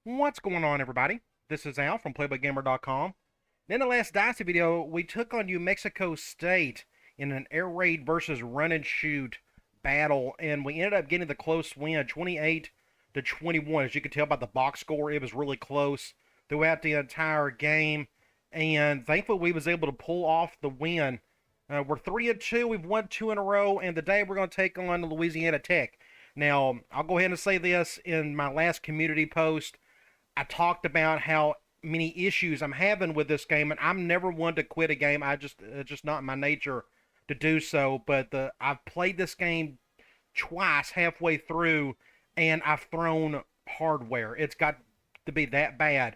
What's going on, everybody? This is Al from PlaybookGamer.com. In the last Dynasty video, we took on New Mexico State in an air raid versus run and shoot battle, and we ended up getting the close win, 28-21. As you can tell by the box score, it was really close throughout the entire game, and thankfully we was able to pull off the win. We're 3-2. We've won 2 in a row, and today we're going to take on Louisiana Tech. Now, I'll go ahead and say this in my last community post. I talked about how many issues I'm having with this game, and I'm never one to quit a game. It's just not my nature to do so. But I've played this game twice halfway through, and I've thrown hardware. It's got to be that bad.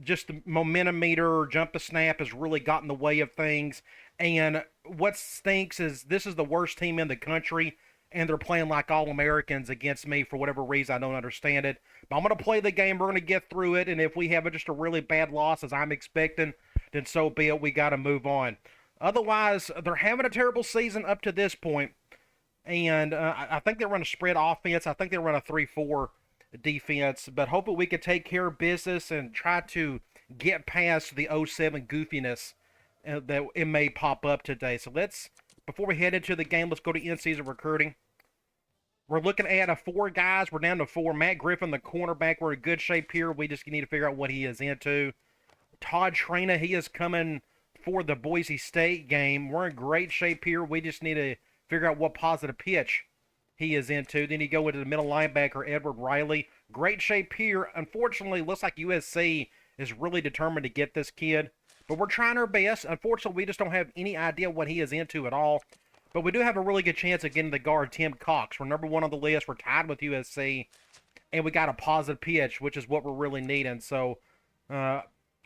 Just the momentum meter, jump to snap has really got in the way of things. And what stinks is this is the worst team in the country, and they're playing like all Americans against me for whatever reason. I don't understand it. But I'm going to play the game. We're going to get through it. And if we have just a really bad loss, as I'm expecting, then so be it. We got to move on. Otherwise, they're having a terrible season up to this point. And I think they run a spread offense. I think they run a 3-4 defense. But hopefully we can take care of business and try to get past the 0-7 goofiness that it may pop up today. So before we head into the game, let's go to in-season recruiting. We're looking at 4 guys. We're down to 4. Matt Griffin, the cornerback. We're in good shape here. We just need to figure out what he is into. Todd Traina, he is coming for the Boise State game. We're in great shape here. We just need to figure out what positive pitch he is into. Then you go into the middle linebacker, Edward Riley. Great shape here. Unfortunately, looks like USC is really determined to get this kid. But we're trying our best. Unfortunately, we just don't have any idea what he is into at all. But we do have a really good chance of getting the guard, Tim Cox. We're number 1 on the list. We're tied with USC. And we got a positive pitch, which is what we're really needing. So,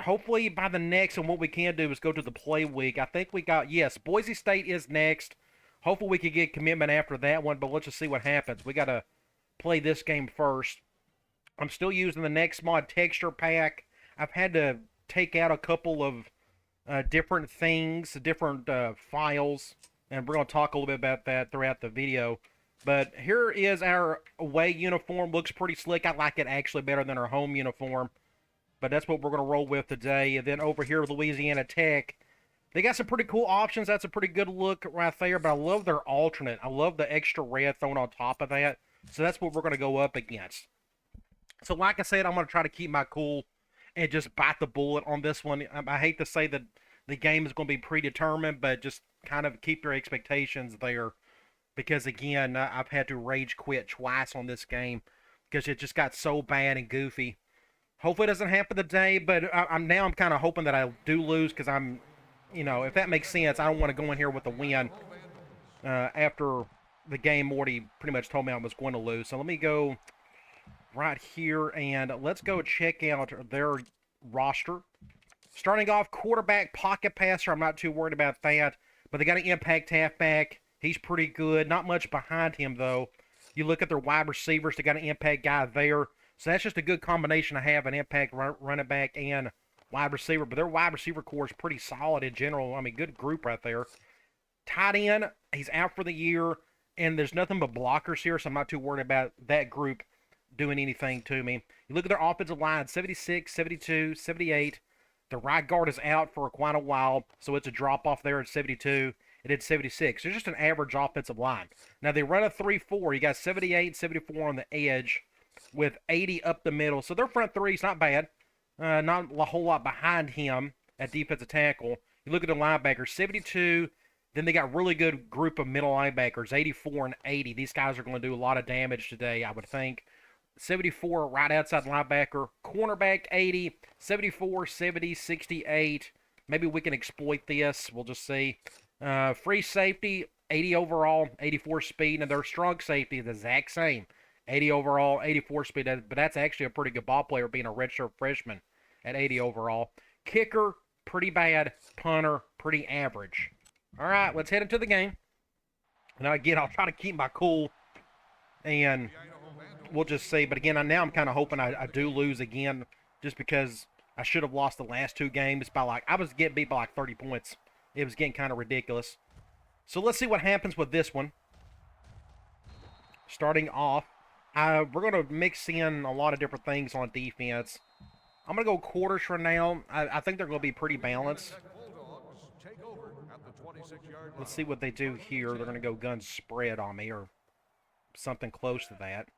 hopefully by the next, and what we can do is go to the play week. I think we got, yes, Boise State is next. Hopefully we can get commitment after that one, but let's just see what happens. We got to play this game first. I'm still using the NEXT Mod texture pack. I've had to take out a couple of different things, different files, and we're going to talk a little bit about that throughout the video. But here is our away uniform. Looks pretty slick. I like it actually better than our home uniform. But that's what we're going to roll with today. And then over here, Louisiana Tech. They got some pretty cool options. That's a pretty good look right there. But I love their alternate. I love the extra red thrown on top of that. So that's what we're going to go up against. So like I said, I'm going to try to keep my cool and just bite the bullet on this one. I hate to say that the game is going to be predetermined, but just kind of keep your expectations there. Because, again, I've had to rage quit twice on this game because it just got so bad and goofy. Hopefully it doesn't happen today, but I'm kind of hoping that I do lose because if that makes sense, I don't want to go in here with a win after the game Morty pretty much told me I was going to lose. So let me go right here and let's go check out their roster. Starting off, quarterback, pocket passer. I'm not too worried about that. But they got an impact halfback. He's pretty good. Not much behind him, though. You look at their wide receivers. They got an impact guy there. So that's just a good combination to have, an impact running back and wide receiver. But their wide receiver core is pretty solid in general. I mean, good group right there. Tight end, he's out for the year. And there's nothing but blockers here, so I'm not too worried about that group doing anything to me. You look at their offensive line, 76, 72, 78. The right guard is out for quite a while, so it's a drop-off there at 72. It did 76. It's just an average offensive line. Now, they run a 3-4. You got 78, 74 on the edge with 80 up the middle. So their front three is not bad. Not a whole lot behind him at defensive tackle. You look at the linebackers, 72. Then they got a really good group of middle linebackers, 84 and 80. These guys are going to do a lot of damage today, I would think. 74 right outside linebacker. Cornerback 80, 74, 70, 68. Maybe we can exploit this. We'll just see. Free safety, 80 overall, 84 speed. And their strong safety, the exact same. 80 overall, 84 speed. But that's actually a pretty good ball player being a redshirt freshman at 80 overall. Kicker, pretty bad. Punter, pretty average. All right, let's head into the game. Now, again, I'll try to keep my cool. And we'll just see. But again, now I'm kind of hoping I do lose again just because I should have lost the last 2 games by I was getting beat by 30 points. It was getting kind of ridiculous. So let's see what happens with this one. Starting off, We're going to mix in a lot of different things on defense. I'm going to go quarters for now. I think they're going to be pretty balanced. Let's see what they do here. They're going to go gun spread on me or something close to that.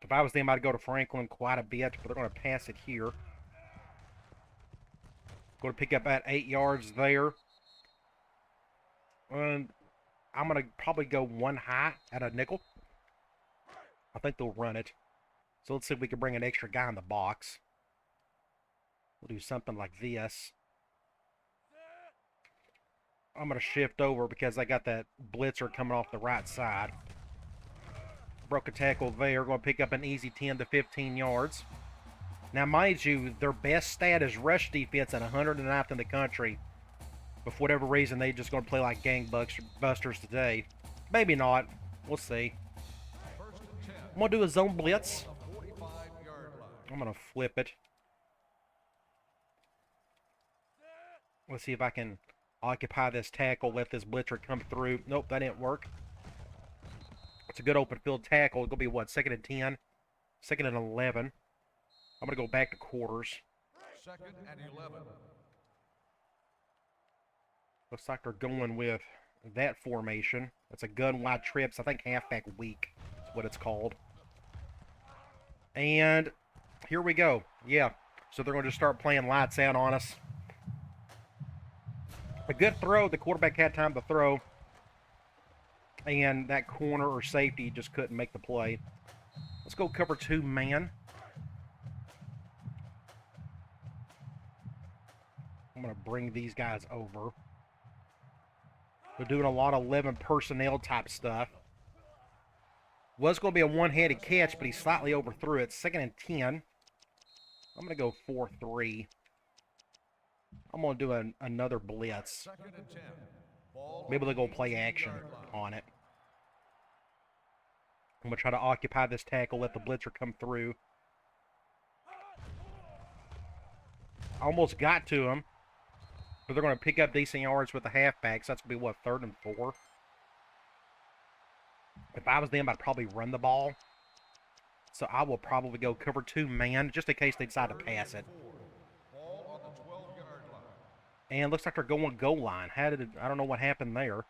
If I was them, I'd go to Franklin quite a bit, but they're going to pass it here. Going to pick up about 8 yards there. And I'm going to probably go one high at a nickel. I think they'll run it. So let's see if we can bring an extra guy in the box. We'll do something like this. I'm going to shift over because I got that blitzer coming off the right side. Broke a tackle there. Going to pick up an easy 10 to 15 yards. Now, mind you, their best stat is rush defense at 109th in the country. But for whatever reason, they're just going to play like gangbusters today. Maybe not. We'll see. I'm going to do a zone blitz. I'm going to flip it. Let's see if I can occupy this tackle, let this blitzer come through. Nope, that didn't work. It's a good open field tackle. It's going to be, what, 2nd and 10? 2nd and 11. I'm going to go back to quarters. 2nd and 11. Looks like they're going with that formation. It's a gun wide trips. I think halfback weak is what it's called. And here we go. Yeah, so they're going to just start playing lights out on us. A good throw. The quarterback had time to throw. And that corner or safety just couldn't make the play. Let's go cover 2 man. I'm going to bring these guys over. They're doing a lot of 11 personnel type stuff. Was going to be a one-handed catch, but he slightly overthrew it. 2nd and 10. I'm going to go 4-3. I'm going to do another blitz. Maybe they'll go play action on it. I'm going to try to occupy this tackle, let the blitzer come through. Almost got to him. But they're going to pick up decent yards with the halfbacks. That's going to be, what, 3rd and 4? If I was them, I'd probably run the ball. So I will probably go cover 2 man, just in case they decide to pass it. And looks like they're going goal line. I don't know what happened there.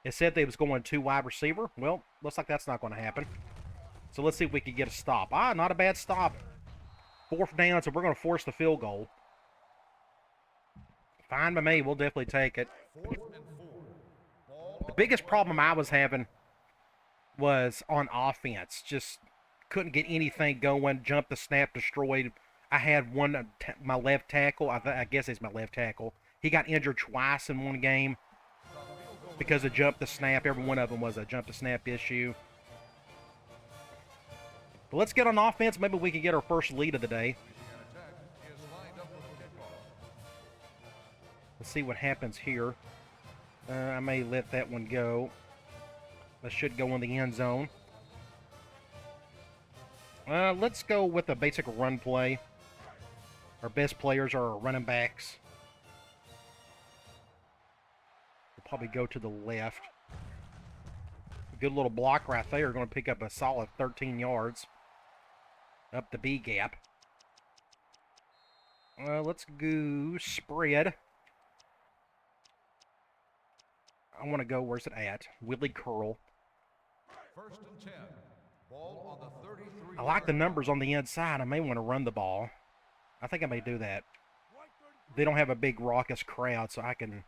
It said they was going 2 wide receiver. Well, looks like that's not going to happen. So let's see if we can get a stop. Not a bad stop. 4th down, so we're going to force the field goal. Fine by me. We'll definitely take it. The biggest problem I was having was on offense. Just couldn't get anything going. Jumped the snap, destroyed. I had my left tackle. I guess it's my left tackle. He got injured twice in one game because of jump the snap. Every one of them was a jump the snap issue. But let's get on offense. Maybe we can get our first lead of the day. Let's see what happens here. I may let that one go. That should go in the end zone. Let's go with a basic run play. Our best players are our running backs. We'll probably go to the left. A good little block right there. Going to pick up a solid 13 yards. Up the B gap. Let's go spread. I want to go, where's it at? Willie curl. 1st and 10. Ball on the 33. I like the numbers on the inside. I may want to run the ball. I think I may do that. They don't have a big raucous crowd, so I can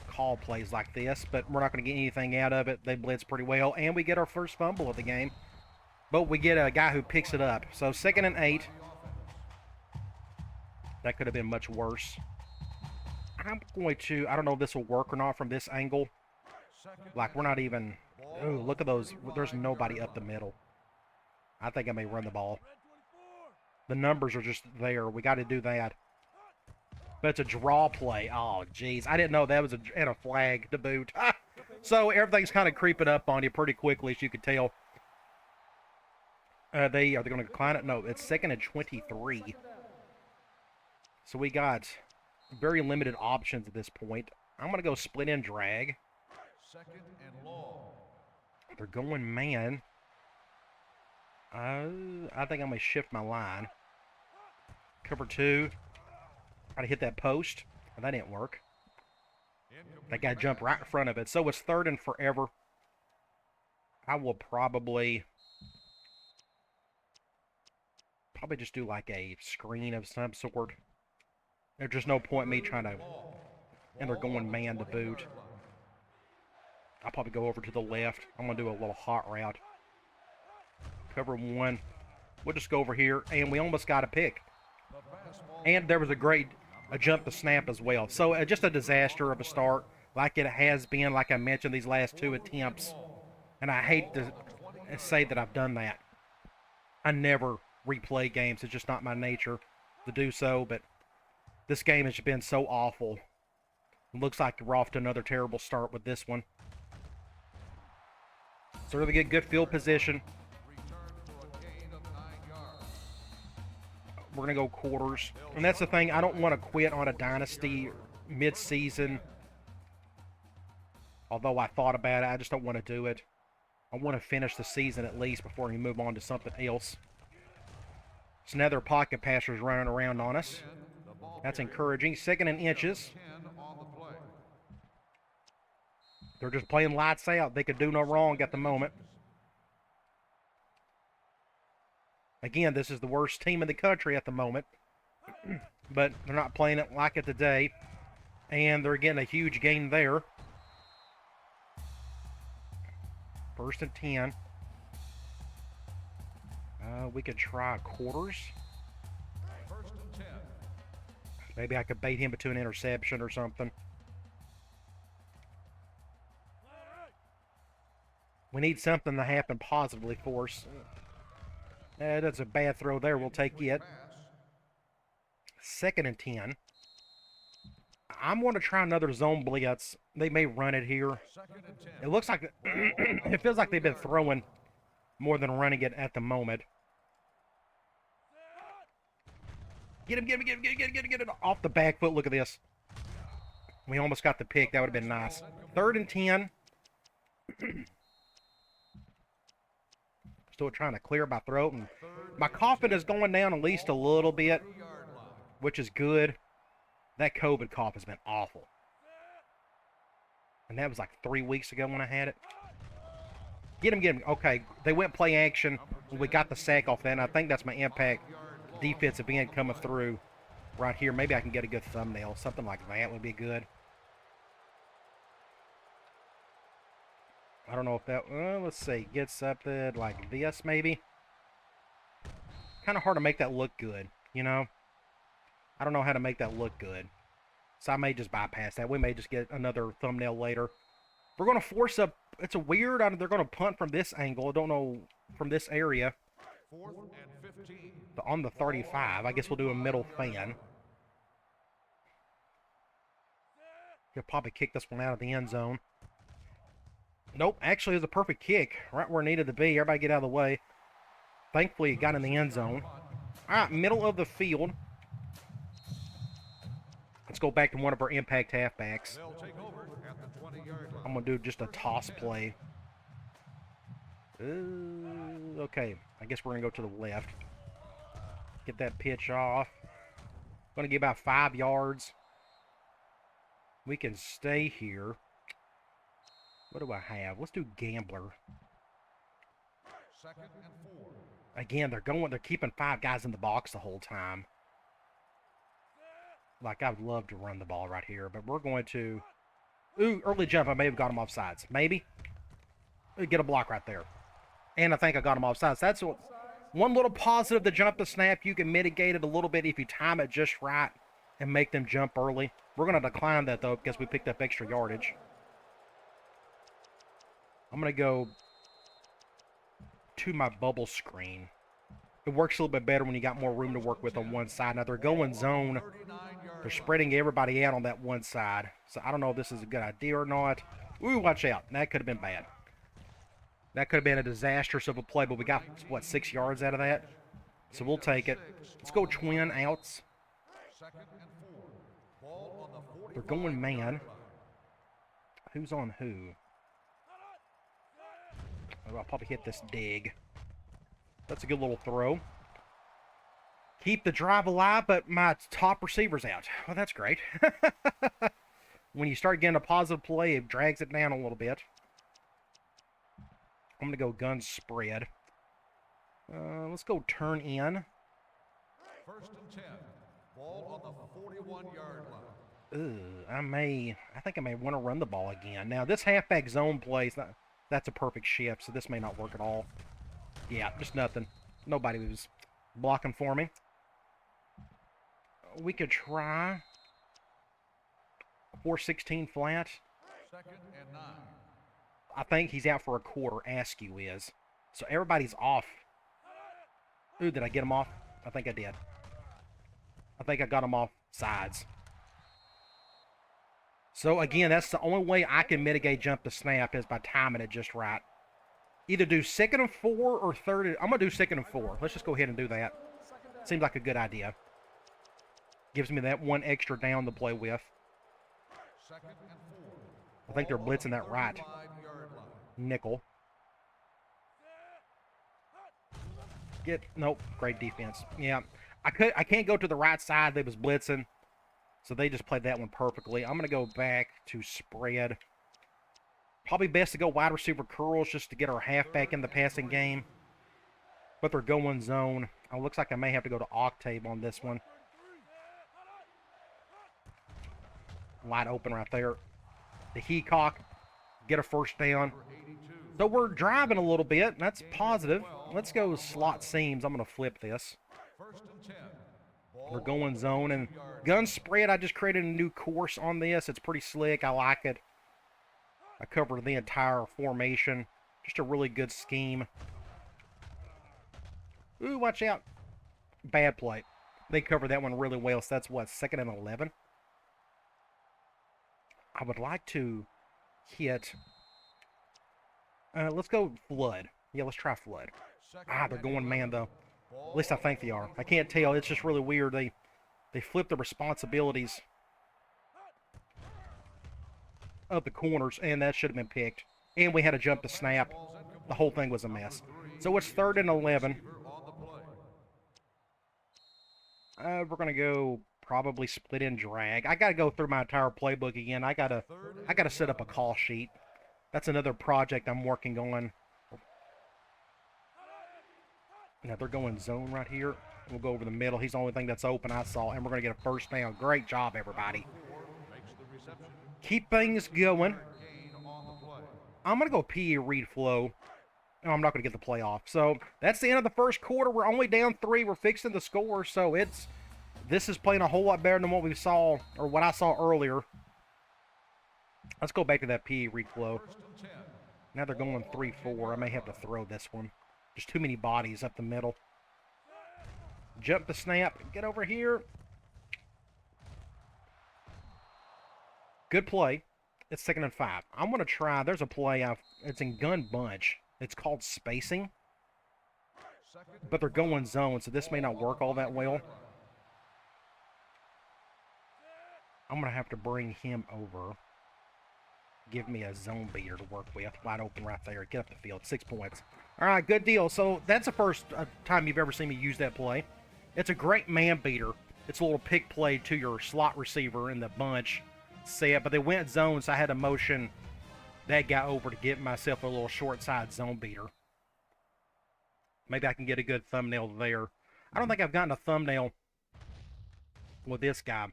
call plays like this, but we're not going to get anything out of it. They blitz pretty well, and we get our first fumble of the game. But we get a guy who picks it up. So 2nd and 8. That could have been much worse. I'm going to, I don't know if this will work or not from this angle. Like, we're not even, oh, look at those. There's nobody up the middle. I think I may run the ball. The numbers are just there. We got to do that. But it's a draw play. Oh, jeez. I didn't know that was and a flag to boot. So everything's kind of creeping up on you pretty quickly, as you can tell. Are they going to decline it? No, it's 2nd and 23. So we got very limited options at this point. I'm going to go split and drag. 2nd and long. They're going man. I think I'm going to shift my line. Cover 2. Try to hit that post. Oh, that didn't work. That guy jumped right in front of it. So it's 3rd and forever. I will probably just do like a screen of some sort. There's just no point in me trying to... And they're going man to boot. I'll probably go over to the left. I'm going to do a little hot route. Cover 1. We'll just go over here, and we almost got a pick. And there was a jump to snap as well. So just a disaster of a start, like it has been, like I mentioned, these last 2 attempts. And I hate to say that I've done that. I never replay games. It's just not my nature to do so, but this game has been so awful. It looks like we're off to another terrible start with this one. So we're going to get good field position. We're going to go quarters. And that's the thing. I don't want to quit on a Dynasty mid-season. Although I thought about it, I just don't want to do it. I want to finish the season at least before we move on to something else. So now their pocket passers running around on us. That's encouraging. 2nd and inches. They're just playing lights out. They could do no wrong at the moment. Again, this is the worst team in the country at the moment. But they're not playing it like it today. And they're getting a huge gain there. 1st and 10. We could try quarters. 1st and 10. Maybe I could bait him into an interception or something. We need something to happen positively for us. That's a bad throw there. We'll take it. 2nd and 10. I'm going to try another zone blitz. They may run it here. It looks like... it feels like they've been throwing more than running it at the moment. Get him, get him, get him, get him, get him, get him. Off the back foot. Look at this. We almost got the pick. That would have been nice. 3rd and 10. Still trying to clear my throat. And my coughing is going down at least a little bit, which is good. That COVID cough has been awful. And that was like 3 weeks ago when I had it. Get him, get him. Okay, they went play action. We got the sack off that, and I think that's my impact defensive end coming through right here. Maybe I can get a good thumbnail. Something like that would be good. I don't know if that... let's see. Get something like this, maybe. Kind of hard to make that look good, you know? I don't know how to make that look good. So I may just bypass that. We may just get another thumbnail later. We're going to force up... It's a weird... they're going to punt from this angle. I don't know... From this area. 4th and 15. On the 35. I guess we'll do a middle fan. He'll probably kick this one out of the end zone. Nope. Actually, it was a perfect kick. Right where it needed to be. Everybody get out of the way. Thankfully, it got in the end zone. All right. Middle of the field. Let's go back to one of our impact halfbacks. They'll take over at the 20-yard line. I'm going to do just a toss play. Okay. I guess we're going to go to the left. Get that pitch off. Going to get about 5 yards. We can stay here. What do I have? Let's do gambler. 2nd and 4. Again, they're keeping 5 guys in the box the whole time. Like, I would love to run the ball right here, but we're going to... Ooh, early jump. I may have got him off sides. Maybe. Get a block right there. And I think I got him off sides. That's one little positive to jump the snap. You can mitigate it a little bit if you time it just right and make them jump early. We're going to decline that, though, because we picked up extra yardage. I'm going to go to my bubble screen. It works a little bit better when you got more room to work with on one side. Now, they're going zone. They're spreading everybody out on that one side. So, I don't know if this is a good idea or not. Ooh, watch out. That could have been bad. That could have been a disastrous of a play, but we got, what, 6 yards out of that? So, we'll take it. Let's go twin outs. 2nd and 4. Ball on the They're going man. Who's on who? I'll probably hit this dig. That's a good little throw. Keep the drive alive, but my top receiver's out. Well, that's great. When you start getting a positive play, it drags it down a little bit. I'm going to go gun spread. Let's go turn in. 1st and 10. Ball on the 41-yard line. I think I may want to run the ball again. Now, this halfback zone play, that's a perfect shift, so this may not work at all. Yeah, just nothing. Nobody was blocking for me. We could try 4-16 flat. 2nd and 9. I think he's out for a quarter, Askew is. So everybody's off. Ooh, did I get him off? I think I did. I think I got him off sides. So again, that's the only way I can mitigate jump to snap is by timing it just right. Either do 2nd and 4 or 3rd. I'm going to do 2nd and 4. Let's just go ahead and do that. Seems like a good idea. Gives me that one extra down to play with. 2nd and 4. I think they're blitzing that right nickel. Nope, great defense. Yeah, I can't go to the right side. They was blitzing, so they just played that one perfectly. I'm gonna go back to spread. Probably best to go wide receiver curls just to get our halfback in the passing game. But they're going zone. It looks like I may have to go to octave on this one. Wide open right there. The Heacock, get a first down. So we're driving a little bit. That's positive. Let's go slot seams. I'm going to flip this. 1st and 10. We're going zone. And gun spread, I just created a new course on this. It's pretty slick. I like it. I covered the entire formation. Just a really good scheme. Ooh, watch out. Bad play. They covered that one really well. So that's what, 2nd and 11? I would like to hit... let's go flood. Yeah, let's try flood. They're going man, though. At least I think they are. I can't tell. It's just really weird. They flip the responsibilities of the corners, and that should have been picked. And we had to jump to snap. The whole thing was a mess. So it's 3rd and 11. We're going to go probably split in drag. I got to go through my entire playbook again. I got to set up a call sheet. That's another project I'm working on. Now they're going zone right here. We'll go over the middle. He's the only thing that's open I saw, and we're going to get a first down. Great job, everybody. Keep things going. I'm going to go PE read flow. No, I'm not going to get the play off. So that's the end of the first quarter. We're only down 3. We're fixing the score. So this is playing a whole lot better than what we saw, or what I saw earlier. Let's go back to that PE read flow. Now they're going 3-4. I may have to throw this one. There's too many bodies up the middle. Jump the snap. Get over here. Good play. It's 2nd and 5. I'm going to try. There's a play. It's in gun bunch. It's called spacing. But they're going zone, so this may not work all that well. I'm going to have to bring him over. Give me a zone beater to work with. Wide open right there. Get up the field. 6 points. All right, good deal. So that's the first time you've ever seen me use that play. It's a great man beater. It's a little pick play to your slot receiver in the bunch set, but they went zone, so I had to motion that guy over to get myself a little short side zone beater. Maybe I can get a good thumbnail there. I don't think I've gotten a thumbnail with this guy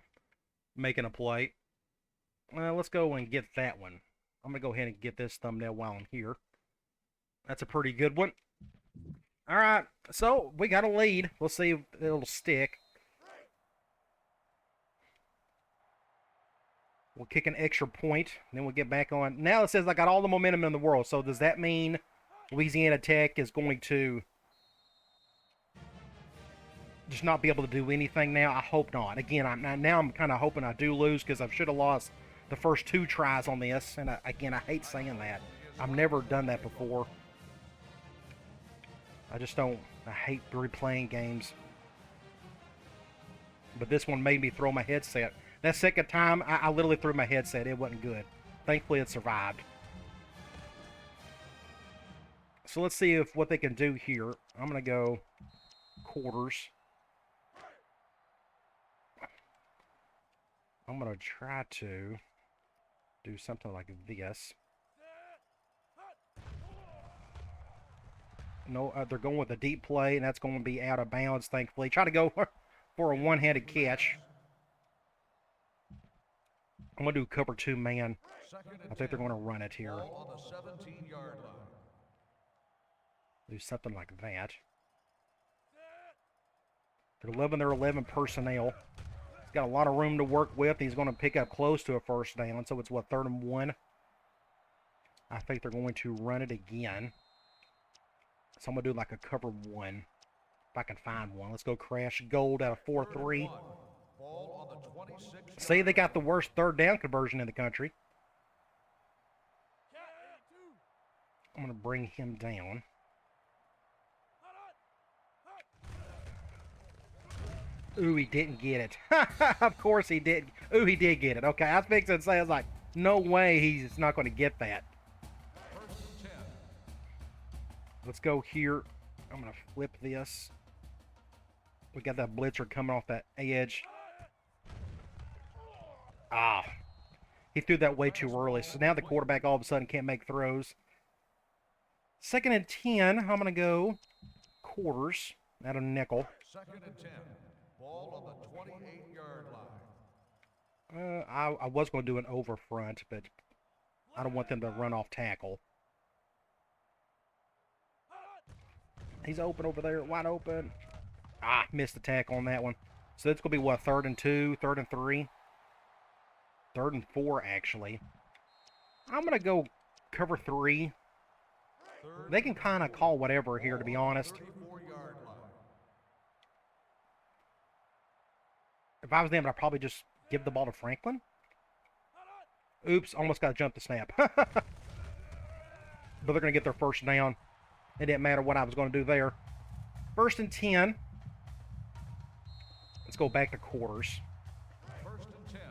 making a play. Well, let's go and get that one. I'm going to go ahead and get this thumbnail while I'm here. That's a pretty good one. All right, so we got a lead. We'll see if it'll stick. We'll kick an extra point, then we'll get back on. Now it says I got all the momentum in the world. So does that mean Louisiana Tech is going to just not be able to do anything now? I hope not. Again, now I'm kind of hoping I do lose because I should have lost the first 2 tries on this. And again, I hate saying that. I've never done that before. I hate replaying games. But this one made me throw my headset. That second time, I literally threw my headset. It wasn't good. Thankfully, it survived. So let's see if what they can do here. I'm going to go quarters. I'm going to try to do something like this. No, they're going with a deep play, and that's going to be out of bounds, thankfully. Try to go for a one-handed catch. I'm going to do cover 2 man. I think they're going to run it here. Ball on the 17-yard line. Do something like that. They're 11 personnel. He's got a lot of room to work with. He's going to pick up close to a first down, so it's, what, 3rd and 1? I think they're going to run it again. So I'm going to do like a cover 1. If I can find one. Let's go crash gold out of 4-3. Ball on the 26. See, they got the worst 3rd down conversion in the country. I'm going to bring him down. Ooh, he didn't get it. Of course he did. Ooh, he did get it. Okay, I was fixing to say, I was like, no way he's not going to get that. Let's go here. I'm going to flip this. We got that blitzer coming off that edge. Ah. He threw that way too early. So now the quarterback all of a sudden can't make throws. 2nd and 10. I'm going to go quarters out of nickel. 2nd and 10. Ball on the 28-yard line. I was going to do an over front, but I don't want them to run off tackle. He's open over there, wide open. Ah, missed the tackle on that one. So it's going to be, what, 3rd and 2, 3rd and 3? 3rd and 4, actually. I'm going to go cover 3. They can kind of call whatever here, to be honest. 34-yard line. If I was them, I'd probably just give the ball to Franklin. Oops, almost got to jump the snap. But they're going to get their first down. It didn't matter what I was going to do there. 1st and 10. Let's go back to quarters. 1st and 10.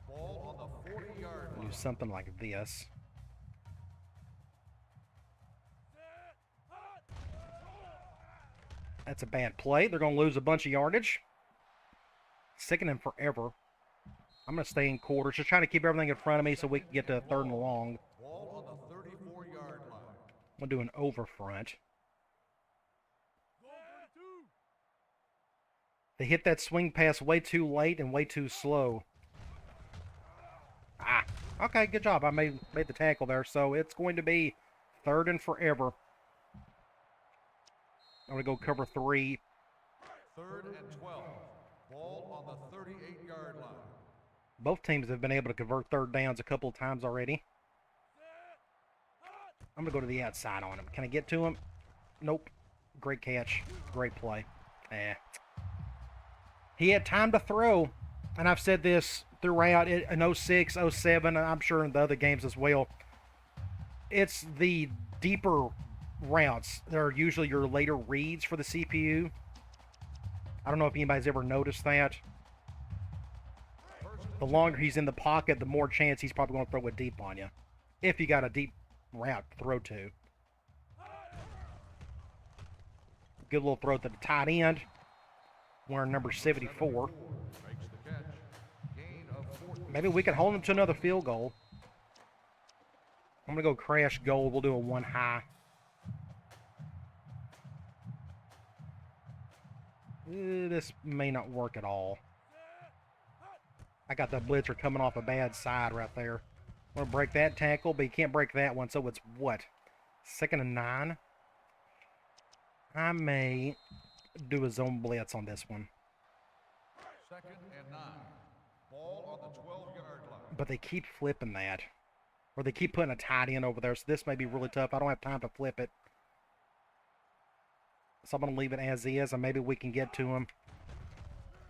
Ball on the 40-yard line. Do something like this. That's a bad play. They're going to lose a bunch of yardage. 2nd and forever. I'm going to stay in quarters. Just trying to keep everything in front of me so we can get to 3rd and long. Ball on the 34-yard line. I'm going to do an over front. They hit that swing pass way too late and way too slow. Ah, okay, good job. I made the tackle there. So it's going to be 3rd and forever. I'm going to go cover 3. 3rd and 12. Ball on the 38-yard line. Both teams have been able to convert 3rd downs a couple of times already. I'm going to go to the outside on him. Can I get to him? Nope. Great catch. Great play. He had time to throw, and I've said this throughout in 06, 07, and I'm sure in the other games as well. It's the deeper routes that are usually your later reads for the CPU. I don't know if anybody's ever noticed that. The longer he's in the pocket, the more chance he's probably going to throw it deep on you. If you got a deep route to throw to. Good little throw to the tight end. Wearing number 74. Makes the catch. Gain of 14. Maybe we can hold him to another field goal. I'm going to go crash gold. We'll do a 1 high. This may not work at all. I got the blitzer coming off a bad side right there. I'm going to break that tackle, but you can't break that one, so it's what? 2nd and 9? I may do a zone blitz on this one. 2nd and 9. Ball on the 12-yard line. But they keep flipping that. Or they keep putting a tight end over there, so this may be really tough. I don't have time to flip it. So I'm going to leave it as is, and maybe we can get to him.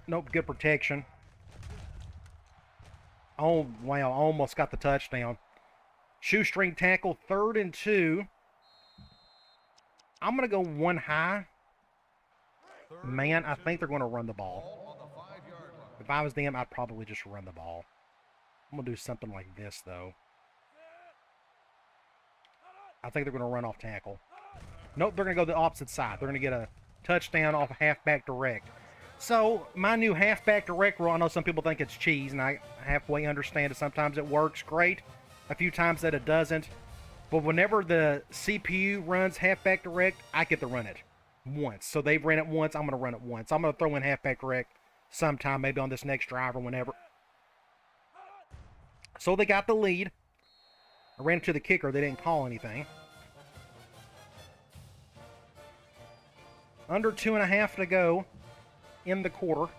Nope, good protection. Oh, wow, almost got the touchdown. Shoestring tackle, 3rd and 2. I'm going to go 1 high. Man, I think they're going to run the ball. Ball on the 5-yard line. If I was them, I'd probably just run the ball. I'm going to do something like this, though. I think they're going to run off tackle. Nope, they're going to go the opposite side. They're going to get a touchdown off a halfback direct. So, my new halfback direct rule, I know some people think it's cheese, and I halfway understand it. Sometimes it works great, a few times that it doesn't. But whenever the CPU runs halfback direct, I get to run it once. So they've ran it once, I'm going to run it once. I'm going to throw in halfback direct sometime, maybe on this next drive or whenever. So they got the lead. I ran it to the kicker. They didn't call anything. Under 2.5 to go in the quarter.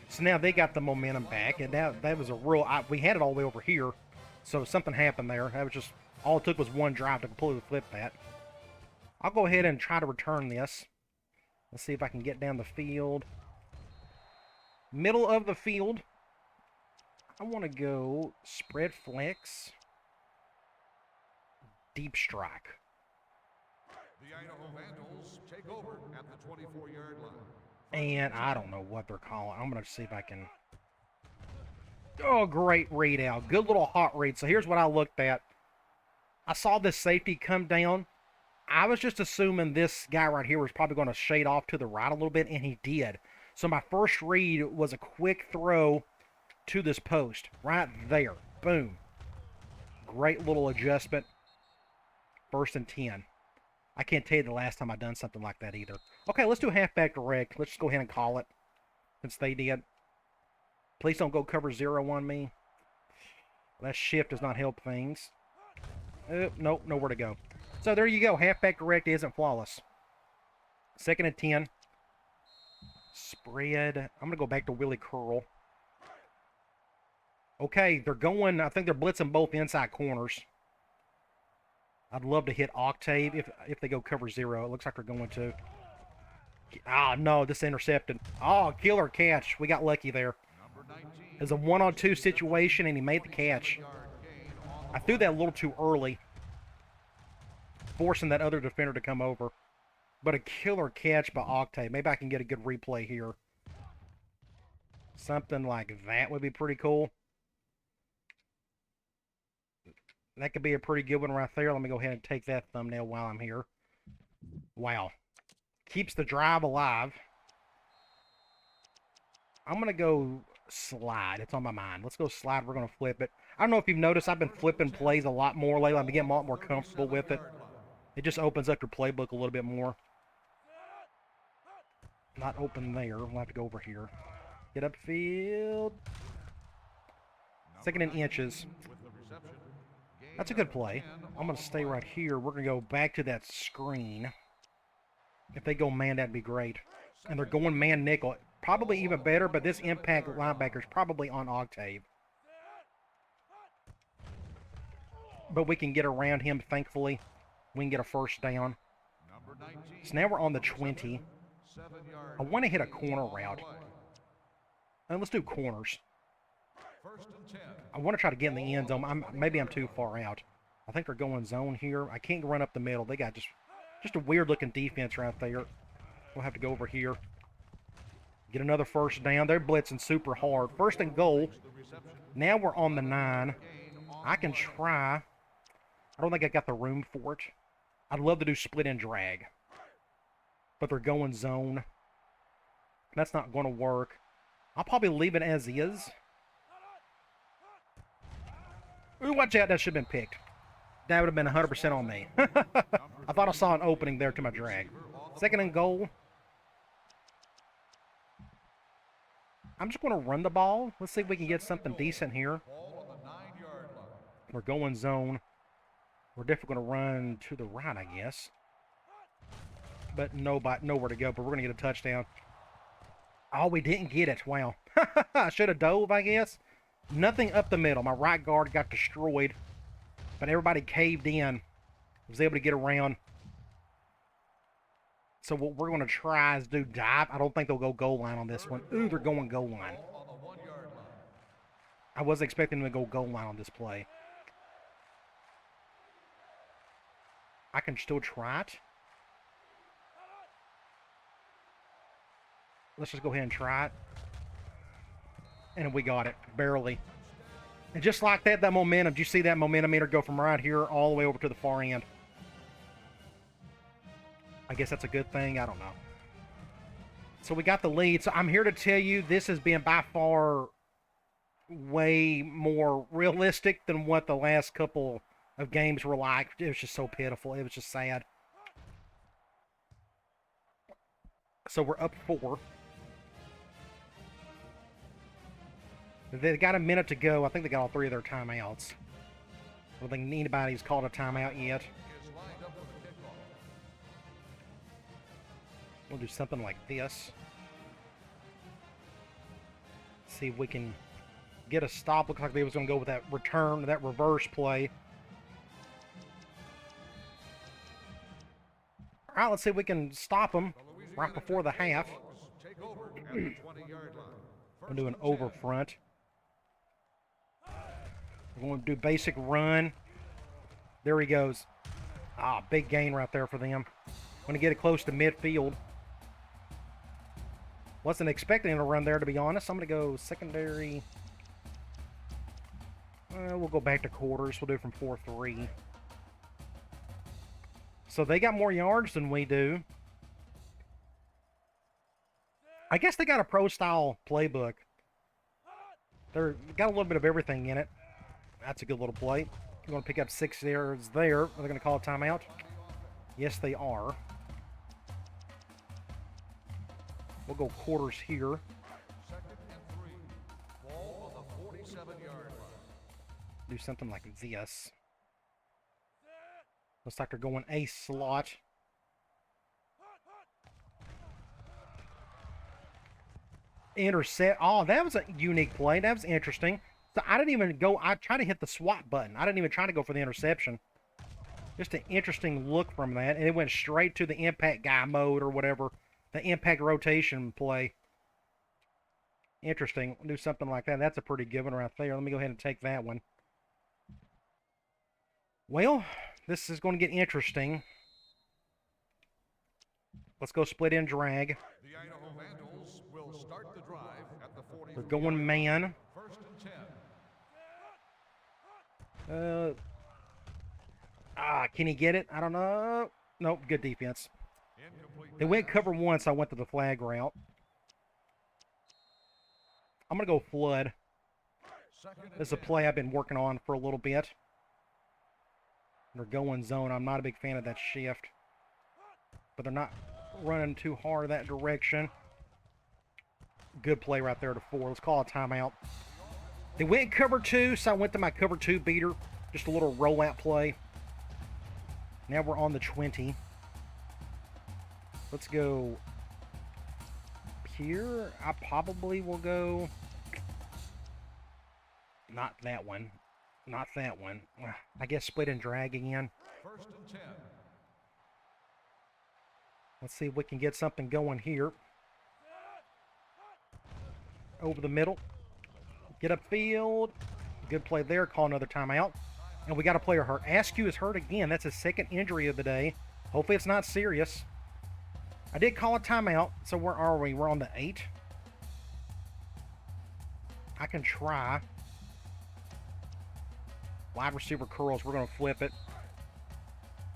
So now they got the momentum back. And that was a real... we had it all the way over here. So something happened there. That was just... all it took was one drive to completely flip that. I'll go ahead and try to return this. Let's see if I can get down the field. Middle of the field. I want to go spread flex. Deep strike. The Idaho Vandals take over at the 24-yard line. And I don't know what they're calling. I'm going to see if I can... oh, great read out. Good little hot read. So here's what I looked at. I saw this safety come down. I was just assuming this guy right here was probably going to shade off to the right a little bit, and he did. So my first read was a quick throw to this post. Right there. Boom. Great little adjustment. 1st and 10. I can't tell you the last time I've done something like that either. Okay, let's do halfback direct. Let's just go ahead and call it, since they did. Please don't go cover 0 on me. That shift does not help things. Nope, nowhere to go. So there you go. Halfback direct isn't flawless. 2nd and 10. Spread. I'm going to go back to Willie Curl. Okay, they're going... I think they're blitzing both inside corners. I'd love to hit Octave if they go cover 0. It looks like they're going to. Ah, no, this intercepted. Oh, killer catch. We got lucky there. It's a 1-on-2 situation, and he made the catch. I threw that a little too early, forcing that other defender to come over. But a killer catch by Octave. Maybe I can get a good replay here. Something like that would be pretty cool. That could be a pretty good one right there. Let me go ahead and take that thumbnail while I'm here. Wow. Keeps the drive alive. I'm going to go slide. It's on my mind. Let's go slide. We're going to flip it. I don't know if you've noticed, I've been flipping plays a lot more lately. I'm getting a lot more comfortable with it. It just opens up your playbook a little bit more. Not open there. We'll have to go over here. Get upfield. 2nd and inches. That's a good play. I'm going to stay right here. We're going to go back to that screen. If they go man, that'd be great. And they're going man nickel. Probably even better, but this impact linebacker is probably on Octave. But we can get around him, thankfully. We can get a 1st down. So now we're on the 20. I want to hit a corner route. And let's do corners. I want to try to get in the end zone. Maybe I'm too far out. I think they're going zone here. I can't run up the middle. They got just a weird-looking defense right there. We'll have to go over here. Get another 1st down. They're blitzing super hard. 1st and goal. Now we're on the 9. I can try. I don't think I got the room for it. I'd love to do split and drag. But they're going zone. That's not going to work. I'll probably leave it as is. Ooh, watch out. That should have been picked. That would have been 100% on me. I thought I saw an opening there to my drag. 2nd and goal. I'm just going to run the ball. Let's see if we can get something decent here. We're going zone. We're definitely going to run to the right, I guess. But nowhere to go. But we're going to get a touchdown. Oh, we didn't get it. Wow. I should have dove, I guess. Nothing up the middle. My right guard got destroyed. But everybody caved in. Was able to get around. So what we're going to try is do dive. I don't think they'll go goal line on this one. Ooh, they're going goal line. I wasn't expecting them to go goal line on this play. I can still try it. Let's just go ahead and try it. And we got it. Barely. And just like that, that momentum. Did you see that momentum meter go from right here all the way over to the far end? I guess that's a good thing. I don't know. So we got the lead. So I'm here to tell you this has been by far way more realistic than what the last couple of games were like. It was just so pitiful. It was just sad. So we're up 4. They got a minute to go. I think they got all 3 of their timeouts. I don't think anybody's called a timeout yet. We'll do something like this. See if we can get a stop. Looks like they was going to go with that return, that reverse play. All right, let's see if we can stop them right before the half. We'll do an over front. We're going to do basic run. There he goes. Ah, big gain right there for them. Going to get it close to midfield. Wasn't expecting him to run there, to be honest. I'm going to go secondary. We'll go back to quarters. We'll do it from 4-3. So they got more yards than we do. I guess they got a pro-style playbook. They've got a little bit of everything in it. That's a good little play. You're going to pick up 6 yards there. Are they going to call a timeout? Yes, they are. We'll go quarters here. 2nd and 3. Ball on the 47-yard line. Do something like this. Looks like they're going a slot. Intercept. Oh, that was a unique play. That was interesting. So I didn't even go. I tried to hit the swap button. I didn't even try to go for the interception. Just an interesting look from that. And it went straight to the impact guy mode or whatever. The impact rotation play. Interesting. Do something like that. That's a pretty good one right there. Let me go ahead and take that one. Well, this is going to get interesting. Let's go split in drag. The Idaho Vandals will start the drive at the 40. They're going man. 1st and 10. Can he get it? I don't know. Nope, good defense. Incomplete They went pass. cover once. I went to the flag route. I'm going to go flood. 2nd and This is a 10. play I've been working on for a little bit. They're going zone. I'm not a big fan of that shift. But they're not running too hard that direction. Good play right there to 4. Let's call a timeout. They went cover 2, so I went to my cover 2 beater. Just a little rollout play. Now we're on the 20. Let's go here. I probably will go... Not that one. Not that one. I guess split and drag again. 1st and 10. Let's see if we can get something going here. Over the middle. Get upfield. Good play there. Call another timeout. And we got a player hurt. Askew is hurt again. That's his 2nd injury of the day. Hopefully it's not serious. I did call a timeout. So where are we? We're on the 8. I can try. Wide receiver curls. We're going to flip it.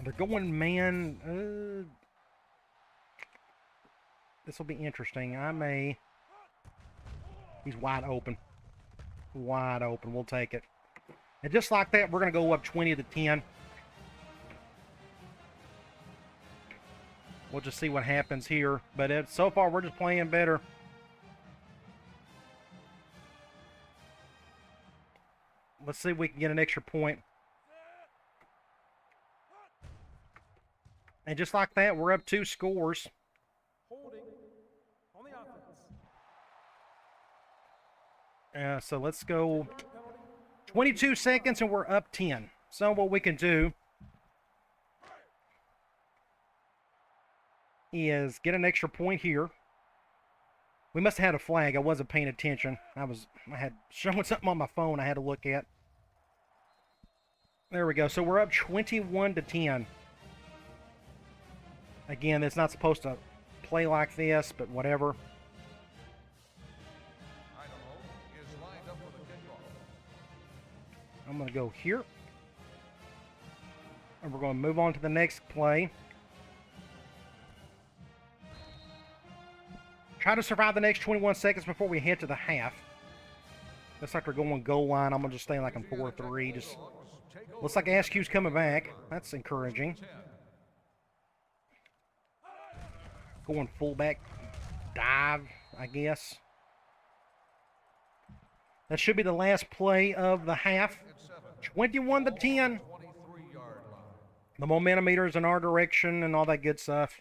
They're going man. This will be interesting. I may... He's wide open. Wide open. We'll take it. And just like that, we're going to go up 20-10. We'll just see what happens here. But so far, we're just playing better. Let's see if we can get an extra point. And just like that, we're up 2 scores. Holding on the offense. So let's go 22 seconds and we're up 10. So what we can do is get an extra point here. We must have had a flag. I wasn't paying attention. I had showing something on my phone I had to look at. There we go. So we're up 21-10. Again, it's not supposed to play like this, but whatever. Idaho is lined up for the kickoff. I'm going to go here. And we're going to move on to the next play. Try to survive the next 21 seconds before we head to the half. Looks like we're going goal line. I'm going to just stay like I'm 4-3. Just looks like Askew's coming back. That's encouraging. Going fullback dive, I guess. That should be the last play of the half. 21-10. The momentum meter is in our direction and all that good stuff.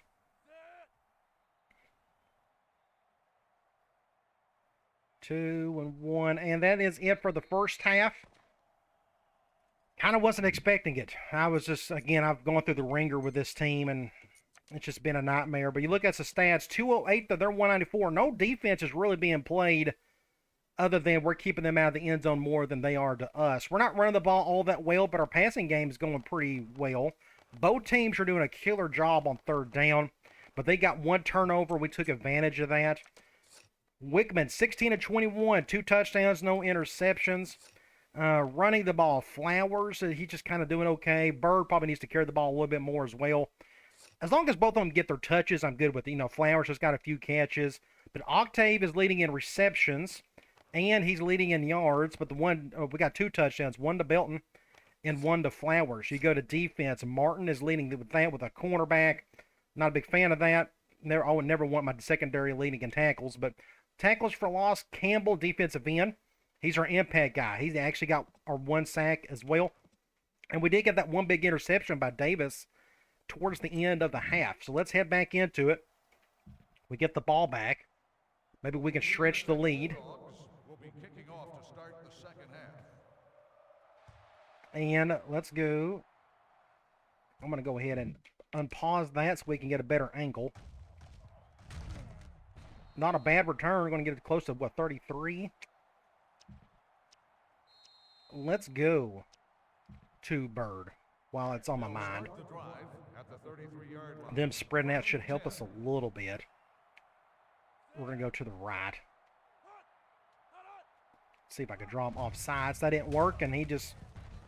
Two and one, and that is it for the first half. Kind of wasn't expecting it. I was just, again, I've gone through the ringer with this team, and it's just been a nightmare. But you look at the stats, 208 to their 194. No defense is really being played other than we're keeping them out of the end zone more than they are to us. We're not running the ball all that well, but our passing game is going pretty well. Both teams are doing a killer job on third down, but they got one turnover. We took advantage of that. Wickman, 16-21, 2 touchdowns, no interceptions. Running the ball, Flowers, he's just kind of doing okay. Bird probably needs to carry the ball a little bit more as well. As long as both of them get their touches, I'm good with it. You know, Flowers has got a few catches, but Octave is leading in receptions, and he's leading in yards. But we got 2 touchdowns, one to Belton and one to Flowers. You go to defense, Martin is leading with that with a cornerback. Not a big fan of that. I would never want my secondary leading in tackles, but tackles for loss, Campbell, defensive end. He's our impact guy. He's actually got our 1 sack as well. And we did get that one big interception by Davis towards the end of the half. So let's head back into it. We get the ball back. Maybe we can stretch the lead. Will be kicking off to start the second half. And let's go. I'm going to go ahead and unpause that so we can get a better angle. Not a bad return. We're going to get it close to, what, 33? Let's go to Bird while it's on my mind. The drive at the 33-yard line. Them spreading out should help us a little bit. We're going to go to the right. See if I can draw him off sides. That didn't work, and he just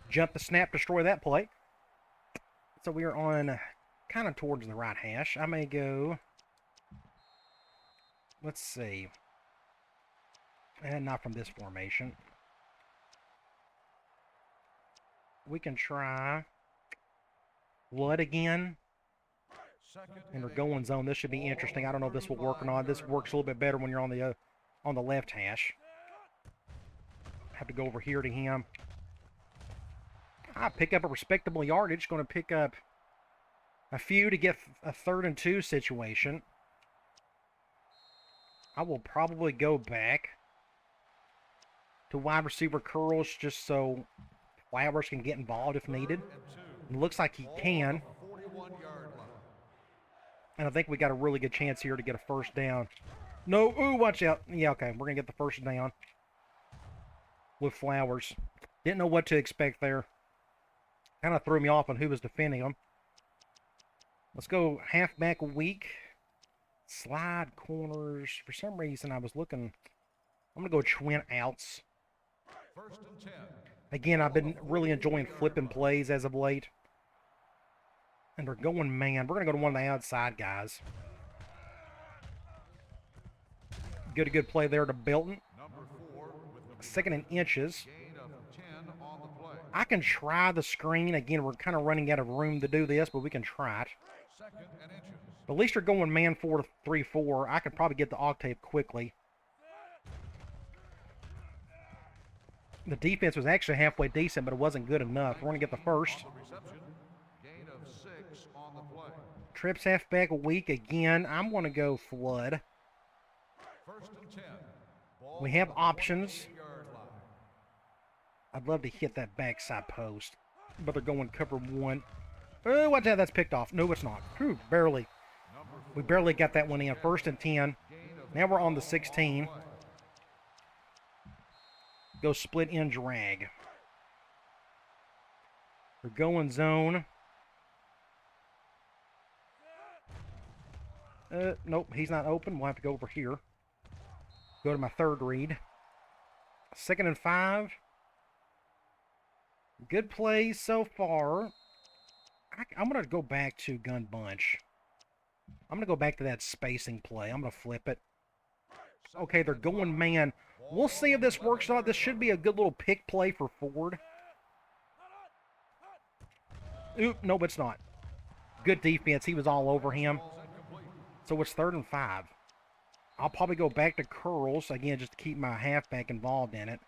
jumped the snap, destroy that play. So we are on kind of towards the right hash. I may go, let's see, and not from this formation. We can try Blood again. And we're going zone. This should be interesting. I don't know if this will work or not. This works a little bit better when you're on the left hash. Have to go over here to him. I pick up a respectable yardage. Going to pick up a few to get a 3rd and 2 situation. I will probably go back to wide receiver curls just so Flowers can get involved if needed. It looks like he can. And I think we got a really good chance here to get a first down. No, ooh, watch out. Yeah, okay, we're going to get the first down with Flowers. Didn't know what to expect there. Kind of threw me off on who was defending him. Let's go halfback weak. Slide corners. For some reason, I was looking. I'm going to go twin outs. 1st and 10. Again, I've been really enjoying flipping plays as of late. And we're going man. We're going to go to one of the outside guys. Get a good play there to Belton. Number 4 with the 2nd and inches. gain of 10 on the play. I can try the screen. Again, we're kind of running out of room to do this, but we can try it. 2nd and inches. But at least you're going man 4-3-4. I could probably get the Octave quickly. The defense was actually halfway decent, but it wasn't good enough. We're going to get the first. On the reception, gain of 6 on the play. Trips halfback weak again. I'm going to go flood. 1st and 10. Ball We have on the options. 28-yard line. I'd love to hit that backside post, but they're going cover 1. Oh, watch out, that's picked off. No, it's not. Whew, barely. We barely got that one in. 1st and 10. Now we're on the 16. Go split in drag. We're going zone. Nope, he's not open. We'll have to go over here. Go to my 3rd read. 2nd and 5. Good plays so far. I'm going to go back to gun bunch. I'm going to go back to that spacing play. I'm going to flip it. Okay, they're going man. We'll see if this works or not. This should be a good little pick play for Ford. Oop, nope, it's not. Good defense. He was all over him. So it's 3rd and 5. I'll probably go back to curls, again, just to keep my halfback involved in it.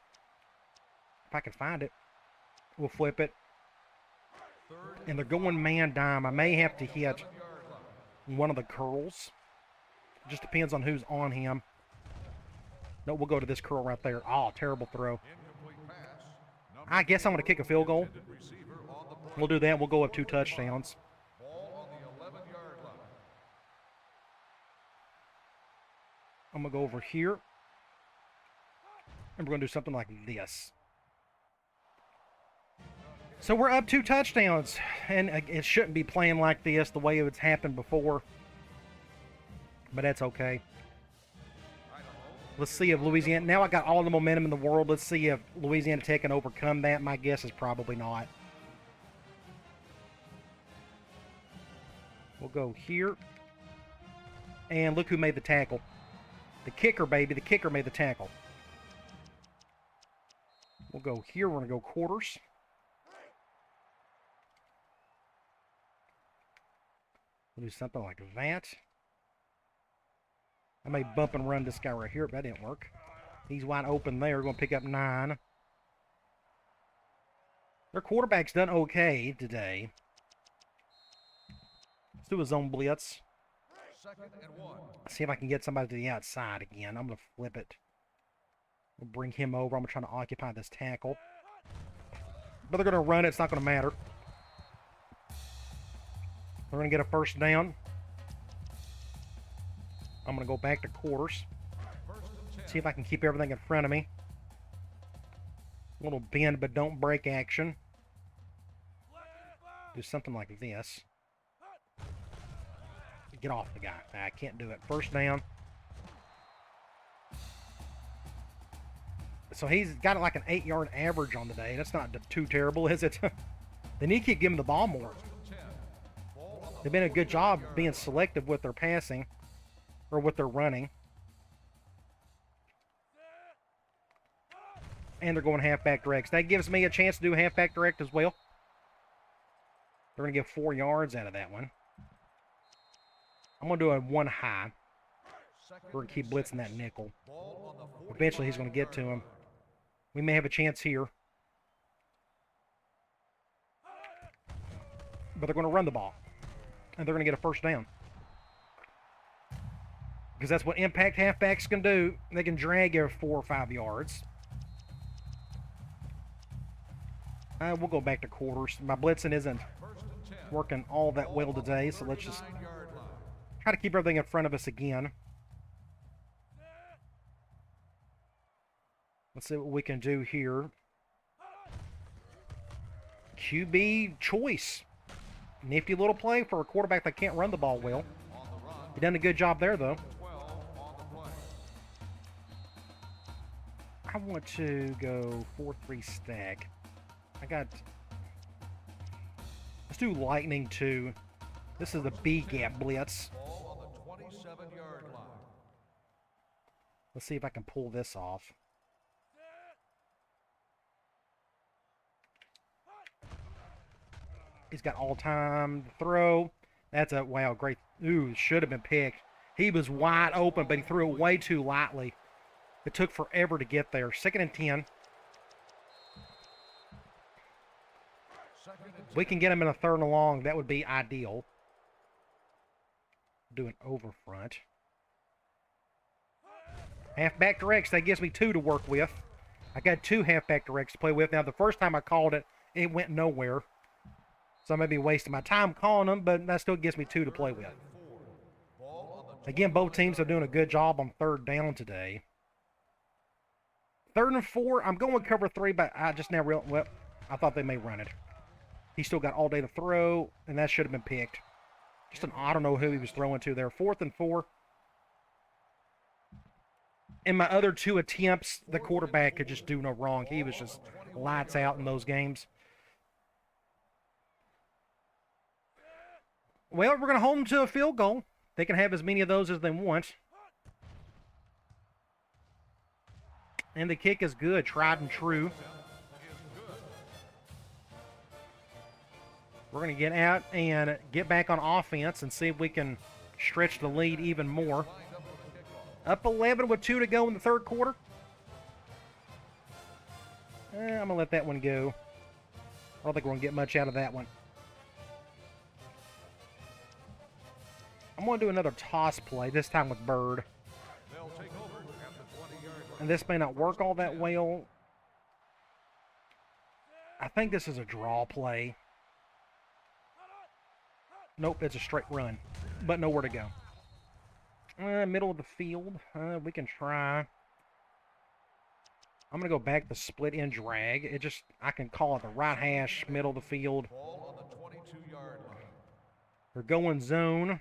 If I can find it. We'll flip it. And they're going man dime. I may have to hit one of the curls. Just depends on who's on him. No, we'll go to this curl right there. Oh, terrible throw. I guess I'm going to kick a field goal. We'll do that. We'll go up 2 touchdowns. I'm going to go over here. And we're going to do something like this. So we're up 2 touchdowns. And it shouldn't be playing like this the way it's happened before. But that's okay. Let's see if Louisiana... Now I got all the momentum in the world. Let's see if Louisiana Tech can overcome that. My guess is probably not. We'll go here. And look who made the tackle. The kicker, baby. The kicker made the tackle. We'll go here. We're going to go quarters. We'll do something like that. I may bump and run this guy right here, but that didn't work. He's wide open there. We're going to pick up 9. Their quarterback's done okay today. Let's do a zone blitz. See if I can get somebody to the outside again. I'm going to flip it. We'll bring him over. I'm going to try to occupy this tackle. But they're going to run it. It's not going to matter. We're going to get a first down. I'm going to go back to quarters. See if I can keep everything in front of me. A little bend but don't break action. Do something like this. Get off the guy. I can't do it. First down. So he's got like an 8-yard average on the day. That's not too terrible, is it? They need to keep giving the ball more. They've been a good job being selective with their passing. Or with their running. And they're going halfback direct. That gives me a chance to do halfback direct as well. They're going to get 4 yards out of that one. I'm going to do a 1 high. We're going to keep blitzing that nickel. Eventually he's going to get to him. We may have a chance here. But they're going to run the ball. And they're going to get a first down. Because that's what impact halfbacks can do. They can drag you 4 or 5 yards. We'll go back to quarters. My blitzing isn't working all that well today, so let's just try to keep everything in front of us again. Let's see what we can do here. QB choice. Nifty little play for a quarterback that can't run the ball well. He done a good job there, though. I want to go 4-3 stack. Let's do lightning 2. This is a B gap blitz. Let's see if I can pull this off. He's got all time to throw. That's a, wow, great. Ooh, should have been picked. He was wide open, but he threw it way too lightly. It took forever to get there. 2nd and 10. We can get him in a 3rd and long. That would be ideal. Do an over front. Halfback directs. That gives me 2 to work with. I got 2 halfback directs to play with. Now, the first time I called it, it went nowhere. So I may be wasting my time calling them, but that still gives me 2 to play with. Again, both teams are doing a good job on 3rd down today. 3rd and 4, I'm going cover 3, but I just now realized, well, I thought they may run it. He still got all day to throw, and that should have been picked. Just an, I don't know who he was throwing to there. 4th and 4. In my other 2 attempts, the quarterback could just do no wrong. He was just lights out in those games. Well, we're going to hold them to a field goal. They can have as many of those as they want. And the kick is good, tried and true. We're going to get out and get back on offense and see if we can stretch the lead even more. Up 11 with 2 to go in the third quarter. I'm going to let that one go. I don't think we're going to get much out of that one. I'm going to do another toss play, this time with Bird. And this may not work all that well. I think this is a draw play. Nope, it's a straight run, but nowhere to go. Middle of the field, we can try. I'm going to go back to split in drag. I can call it the right hash, middle of the field. They're going zone.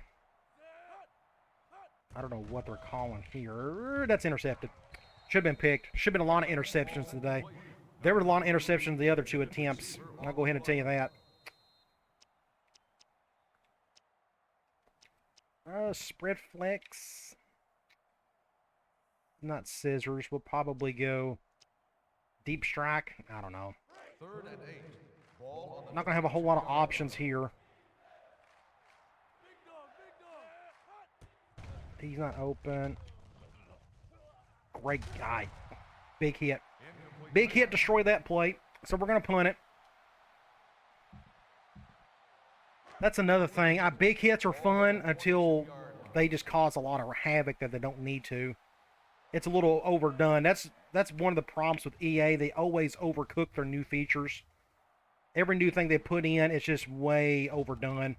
I don't know what they're calling here. That's intercepted. Should have been picked. Should have been a lot of interceptions today. There were a lot of interceptions the other 2 attempts. I'll go ahead and tell you that. Spread flex. Not scissors. We'll probably go deep strike. I don't know. I'm not going to have a whole lot of options here. He's not open. Great guy. Big hit. Big hit, destroy that plate. So we're going to punt it. That's another thing. Big hits are fun until they just cause a lot of havoc that they don't need to. It's a little overdone. That's one of the problems with EA. They always overcook their new features. Every new thing they put in, it's just way overdone.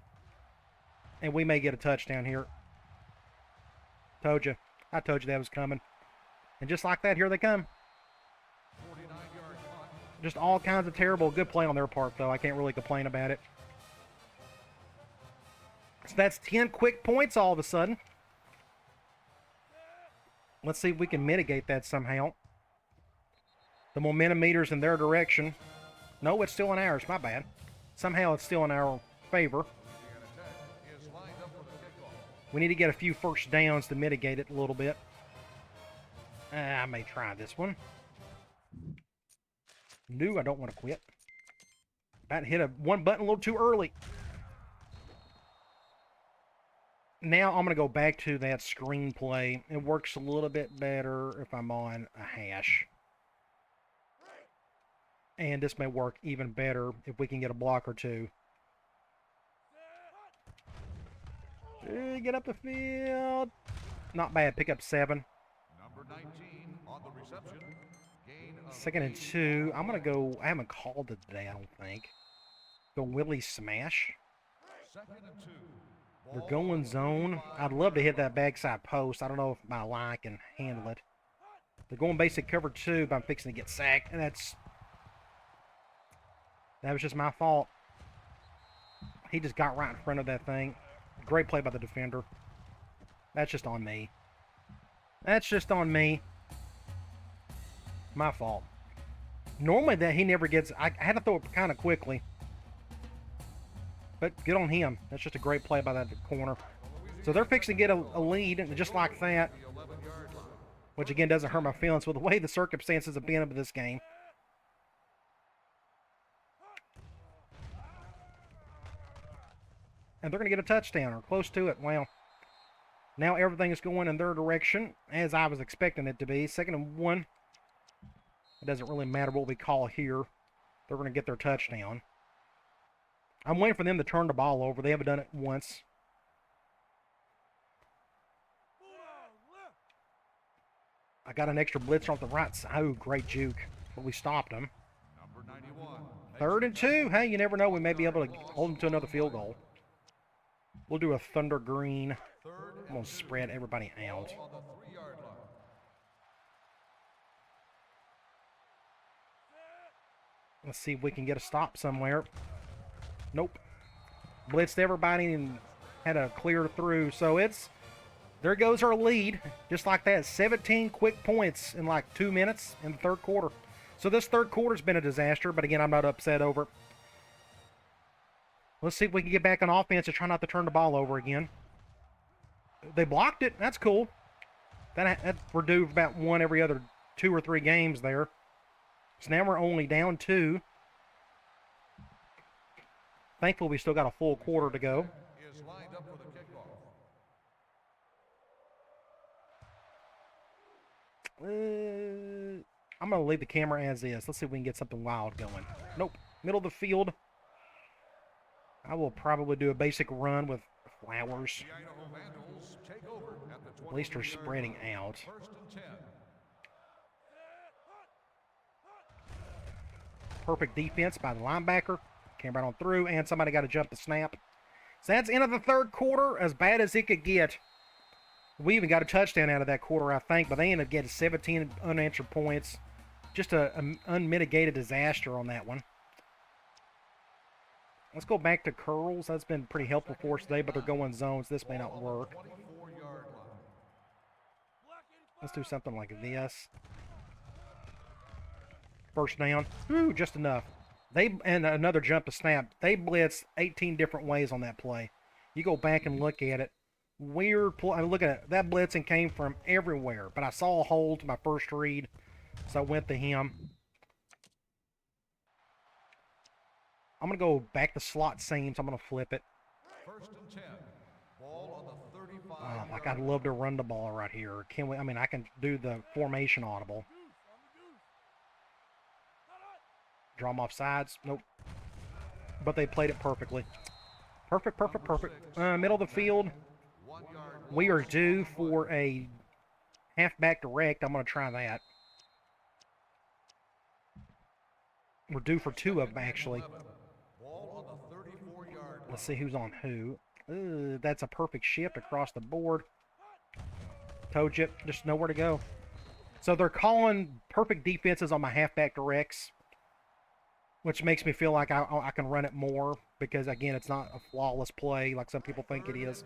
And we may get a touchdown here. Told you. I told you that was coming. And just like that, here they come. Just all kinds of terrible. Good play on their part, though. I can't really complain about it. So that's 10 quick points all of a sudden. Let's see if we can mitigate that somehow. The momentum meter's in their direction. No, it's still in ours. My bad. Somehow it's still in our favor. We need to get a few first downs to mitigate it a little bit. I may try this one. No, I don't want to quit. About to hit one button a little too early. Now I'm going to go back to that screenplay. It works a little bit better if I'm on a hash. And this may work even better if we can get a block or two. Get up the field. Not bad. Pick up 7. Number 19 on the reception. Gain of 2nd and 2. I'm going to go. I haven't called it today, I don't think. Go Willie Smash. 2nd and 2. They're going zone. I'd love to hit that backside post. I don't know if my line can handle it. They're going basic cover 2, but I'm fixing to get sacked. And that was just my fault. He just got right in front of that thing. Great play by the defender. That's just on me. That's just on me. My fault. Normally that he never gets... I had to throw it kind of quickly. But good on him. That's just a great play by that corner. So they're fixing to get a lead, and just like that. Which again doesn't hurt my feelings with the way the circumstances have been of this game. And they're going to get a touchdown, or close to it. Well, now everything is going in their direction, as I was expecting it to be. 2nd and 1. It doesn't really matter what we call here. They're going to get their touchdown. I'm waiting for them to turn the ball over. They haven't done it once. I got an extra blitzer off the right side. Oh, great juke. But we stopped them. number 91. 3rd and 2. Hey, you never know. We may be able to hold them to another field goal. We'll do a thunder green. I'm going to spread everybody out. On the 3-yard line. Let's see if we can get a stop somewhere. Nope. Blitzed everybody and had a clear through. So there goes our lead. Just like that. 17 quick points in like 2 minutes in the third quarter. So this third quarter's been a disaster, but again, I'm not upset over it. Let's see if we can get back on offense and try not to turn the ball over again. They blocked it. That's cool. We're due about one every other 2 or 3 games there. So now we're only down 2. Thankfully, we still got a full quarter to go. Is lined up for the kickoff. I'm going to leave the camera as is. Let's see if we can get something wild going. Nope. Middle of the field. I will probably do a basic run with flowers. The Idaho Vandals take over at the 20. At least they're spreading out. First and 10. Perfect defense by the linebacker. Came right on through, and somebody got to jump the snap. So that's end of the third quarter, as bad as it could get. We even got a touchdown out of that quarter, I think, but they ended up getting 17 unanswered points. Just an unmitigated disaster on that one. Let's go back to curls. That's been pretty helpful for us today, but they're going zones. This may not work. 24-yard line. Let's do something like this. First down. Ooh, just enough. And another jump to snap. They blitzed 18 different ways on that play. You go back and look at it. Weird play. I mean, look at it. That blitzing came from everywhere. But I saw a hole to my first read, so I went to him. I'm going to go back to slot seams. I'm going to flip it. First and 10. Ball on the 35. Oh, like I'd love to run the ball right here. Can we? I mean, I can do the formation audible. Draw them off sides. Nope. But they played it perfectly. Perfect. Middle of the field. 1 yard. We are due for a halfback direct. I'm going to try that. We're due for 2 of them, actually. Ball on the 34-yard. Let's see who's on who. Ooh, that's a perfect shift across the board. Told you, just nowhere to go. So they're calling perfect defenses on my halfback directs, which makes me feel like I can run it more because, again, it's not a flawless play like some people think it is.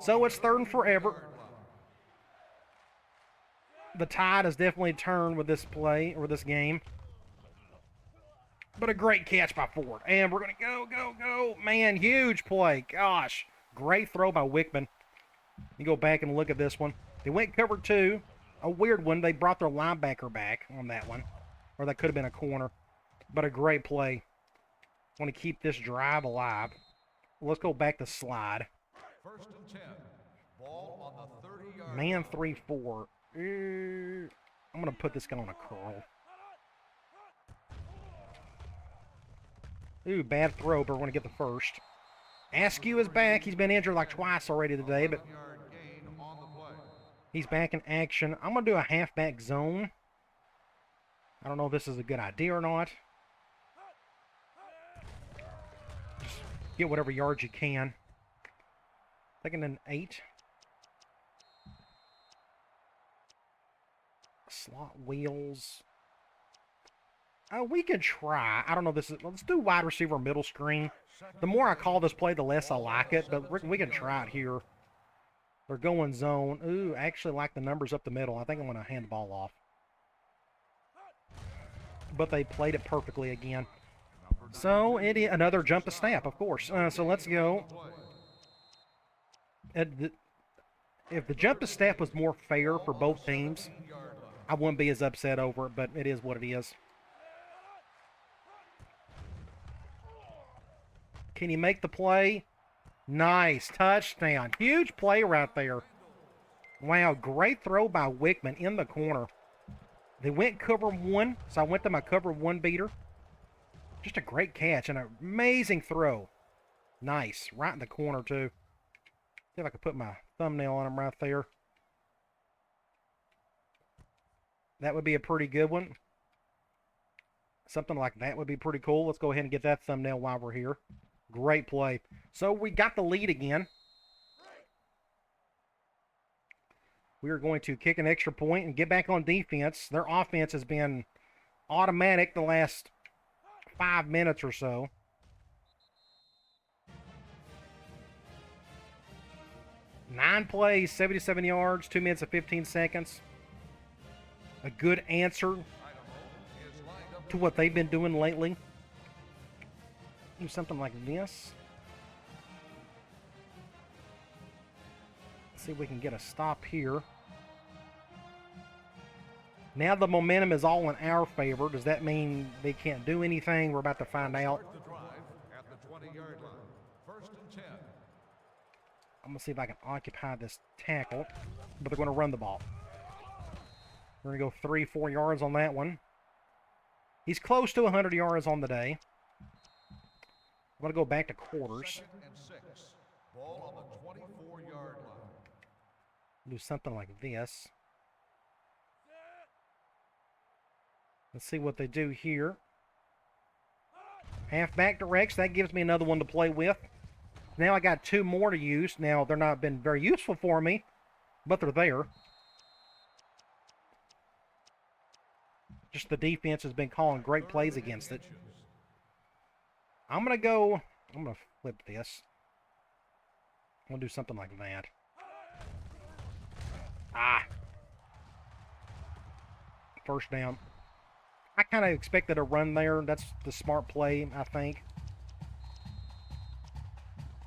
So it's 3rd and forever. The tide has definitely turned with this play, or this game. But a great catch by Ford. And we're going to go. Man, huge play. Gosh. Great throw by Wickman. You go back and look at this one. They went cover 2. A weird one. They brought their linebacker back on that one. Or that could have been a corner. But a great play. Want to keep this drive alive. Let's go back to slide. First and 10. Ball on the 30-yard. Man 3-4. I'm going to put this guy on a curl. Ooh, bad throw, but we're going to get the first. Askew is back. He's been injured like twice already today, but Yard gain on the play. he's back in action. I'm going to do a halfback zone. I don't know if this is a good idea or not. Just get whatever yards you can. 2nd and 8. Slot wheels. We can try. I don't know. Let's do wide receiver middle screen. The more I call this play, the less I like it. But we can try it here. They're going zone. Ooh, I actually like the numbers up the middle. I think I'm going to hand the ball off. But they played it perfectly again. So another jump to snap, of course. So let's go. If the jump to snap was more fair for both teams, I wouldn't be as upset over it. But it is what it is. Can he make the play? Nice. Touchdown. Huge play right there. Wow, great throw by Wickman in the corner. They went cover 1, so I went to my cover 1 beater. Just a great catch and an amazing throw. Nice. Right in the corner, too. See if I could put my thumbnail on him right there. That would be a pretty good one. Something like that would be pretty cool. Let's go ahead and get that thumbnail while we're here. Great play. So we got the lead again. We are going to kick an extra point and get back on defense. Their offense has been automatic the last 5 minutes or so. Nine plays, 77 yards, 2 minutes and 15 seconds. A good answer to what they've been doing lately. Do something like this. Let's see if we can get a stop here. Now the momentum is all in our favor. Does that mean they can't do anything? We're about to find out. Start the drive at the 20-yard line. First and 10. I'm going to see if I can occupy this tackle, but they're going to run the ball. We're going to go 3-4 yards on that one. He's close to 100 yards on the day. I'm going to go back to quarters. 2nd and 6. Ball on the 24-yard line. Do something like this. Let's see what they do here. Halfback directs. That gives me another one to play with. Now I got 2 more to use. Now, they're not been very useful for me, but they're there. Just the defense has been calling great plays against it. I'm going to flip this. I'm going to do something like that. First down. I kind of expected a run there. That's the smart play, I think.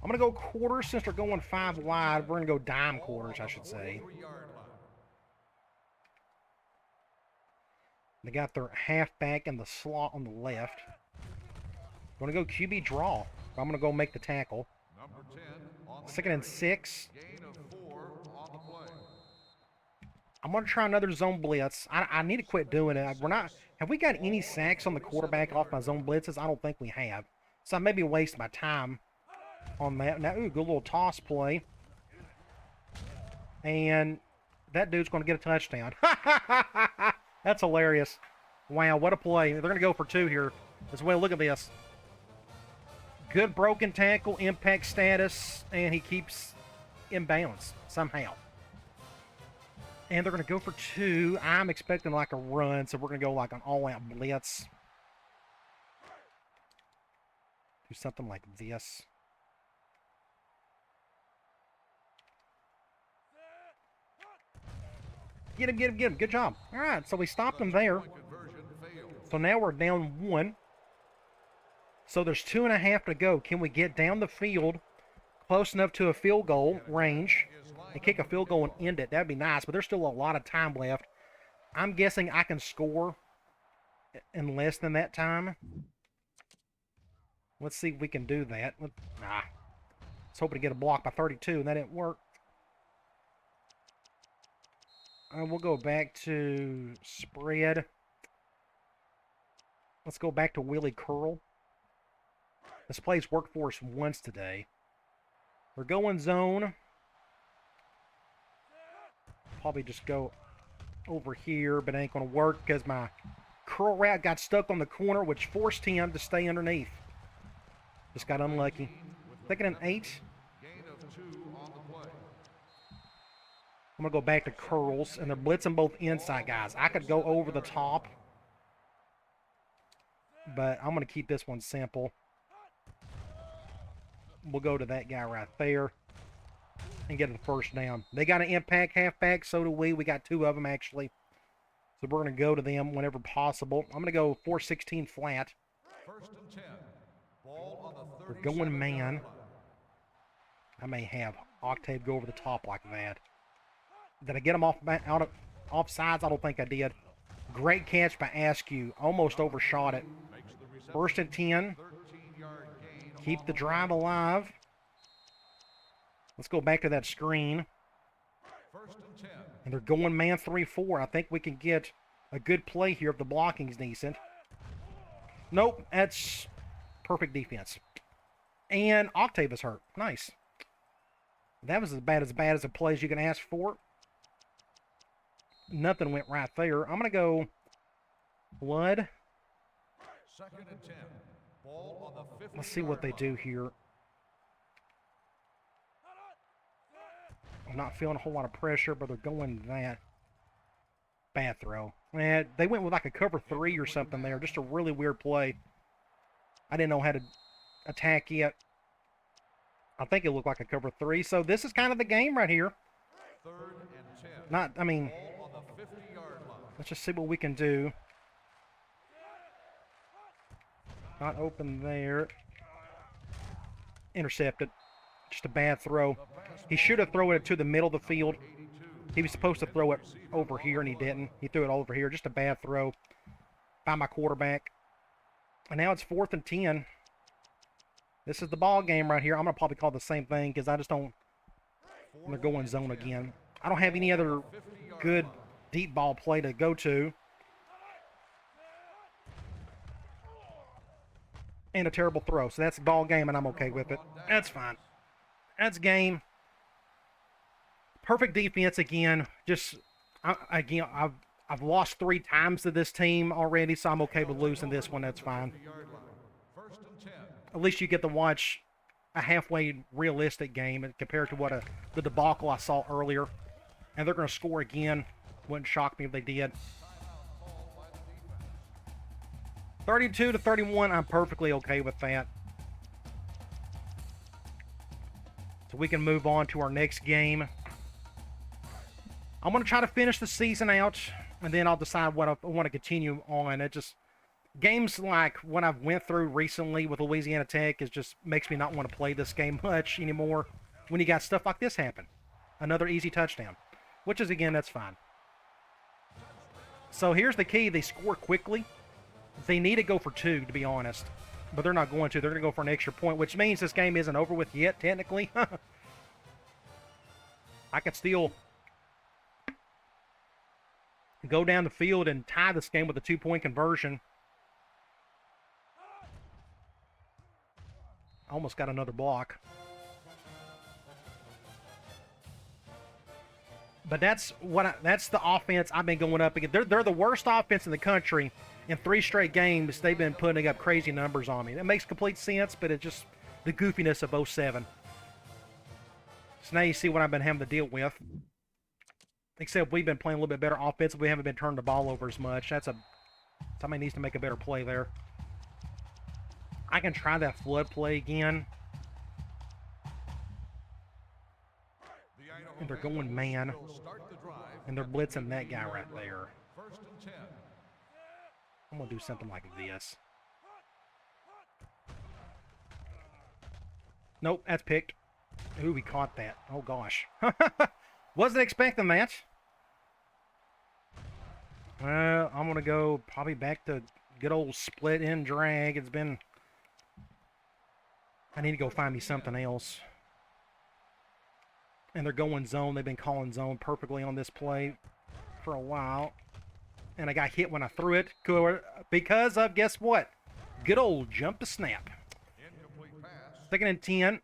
I'm going to go quarters since they're going 5 wide. We're going to go dime quarters, I should say. They got their halfback in the slot on the left. I'm going to go QB draw. I'm going to go make the tackle. Number 10 on the 2nd and 6. gain of 4 on the play. I'm going to try another zone blitz. I need to quit doing it. Have we got any sacks on the quarterback off my zone blitzes? I don't think we have. So I may be wasting my time on that. Now, ooh, good little toss play. And that dude's going to get a touchdown. That's hilarious. Wow, what a play. They're going to go for 2 here as well. Look at this. Good broken tackle, impact status, and he keeps in balance somehow. And they're going to go for 2. I'm expecting like a run, so we're going to go like an all-out blitz. Do something like this. Get him, get him, get him. Good job. All right, so we stopped him there. Conversion failed. So now we're down 1. So there's 2.5 to go. Can we get down the field close enough to a field goal range and kick a field goal and end it? That'd be nice, but there's still a lot of time left. I'm guessing I can score in less than that time. Let's see if we can do that. Nah. I was hoping to get a block by 32, and that didn't work. We'll go back to spread. Let's go back to Willie Curl. This play's worked for us once today. We're going zone. Probably just go over here, but it ain't going to work because my curl route got stuck on the corner, which forced him to stay underneath. Just got unlucky. 2nd and 8. Gain of 2 on the play. I'm going to go back to curls, and they're blitzing both inside guys. I could go over the top, but I'm going to keep this one simple. We'll go to that guy right there and get the first down. They got an impact halfback, so do we. We got 2 of them, actually. So we're going to go to them whenever possible. I'm going to go 4-16 flat. 1st and 10. Ball on the We're going man. I may have Octave go over the top like that. Did I get him off sides? I don't think I did. Great catch by Askew. Almost overshot it. 1st and 10. 13-yard gain. Keep the drive alive. Let's go back to that screen. 1st and 10. And they're going man 3-4. I think we can get a good play here if the blocking's decent. Nope, that's perfect defense. And Octave is hurt. Nice. That was as bad as a play as you can ask for. Nothing went right there. I'm going to go blood. 2nd and 10. Ball on the 50-yard Let's see what they do here. I'm not feeling a whole lot of pressure, but they're going that. Bad throw. And they went with like a cover 3 or something there. Just a really weird play. I didn't know how to attack yet. I think it looked like a cover 3. So this is kind of the game right here. 3rd and 10. Not, I mean, Ball on the 50-yard line. let's just see what we can do. Not open there. Intercepted. Just a bad throw. He should have thrown it to the middle of the field. He was supposed to throw it over here, and he didn't. He threw it all over here. Just a bad throw by my quarterback. And now it's 4th and 10. This is the ball game right here. I'm going to probably call the same thing because I just don't... They're going zone again. I don't have any other good deep ball play to go to. And a terrible throw. So that's ball game, and I'm okay with it. That's fine. That's game. Perfect defense again. Just, again, I've lost 3 times to this team already, so I'm okay with losing this one. That's fine. At least you get to watch a halfway realistic game compared to the debacle I saw earlier. And they're going to score again. Wouldn't shock me if they did. 32-31, I'm perfectly okay with that. So we can move on to our next game. I'm going to try to finish the season out, and then I'll decide what I want to continue on. It just... Games like what I've went through recently with Louisiana Tech just makes me not want to play this game much anymore when you got stuff like this happen. Another easy touchdown. Which is, again, that's fine. So here's the key. They score quickly. They need to go for 2, to be honest. But they're not going to. They're going to go for an extra point, which means this game isn't over with yet, technically. I could still go down the field and tie this game with a 2-point conversion. Almost got another block. But that's the offense I've been going up against. They're the worst offense in the country. In 3 straight games, they've been putting up crazy numbers on me. That makes complete sense, but it's just the goofiness of 07. So now you see what I've been having to deal with. Except we've been playing a little bit better offensively. We haven't been turning the ball over as much. Somebody needs to make a better play there. I can try that flood play again. And they're going man. And they're blitzing that guy right there. I'm going to do something like this. Nope, that's picked. Ooh, we caught that. Oh, gosh. Wasn't expecting that. Well, I'm going to go probably back to good old split end drag. It's been... I need to go find me something else. And they're going zone. They've been calling zone perfectly on this play for a while. And I got hit when I threw it because of, guess what? Good old jump to snap. 2nd and 10.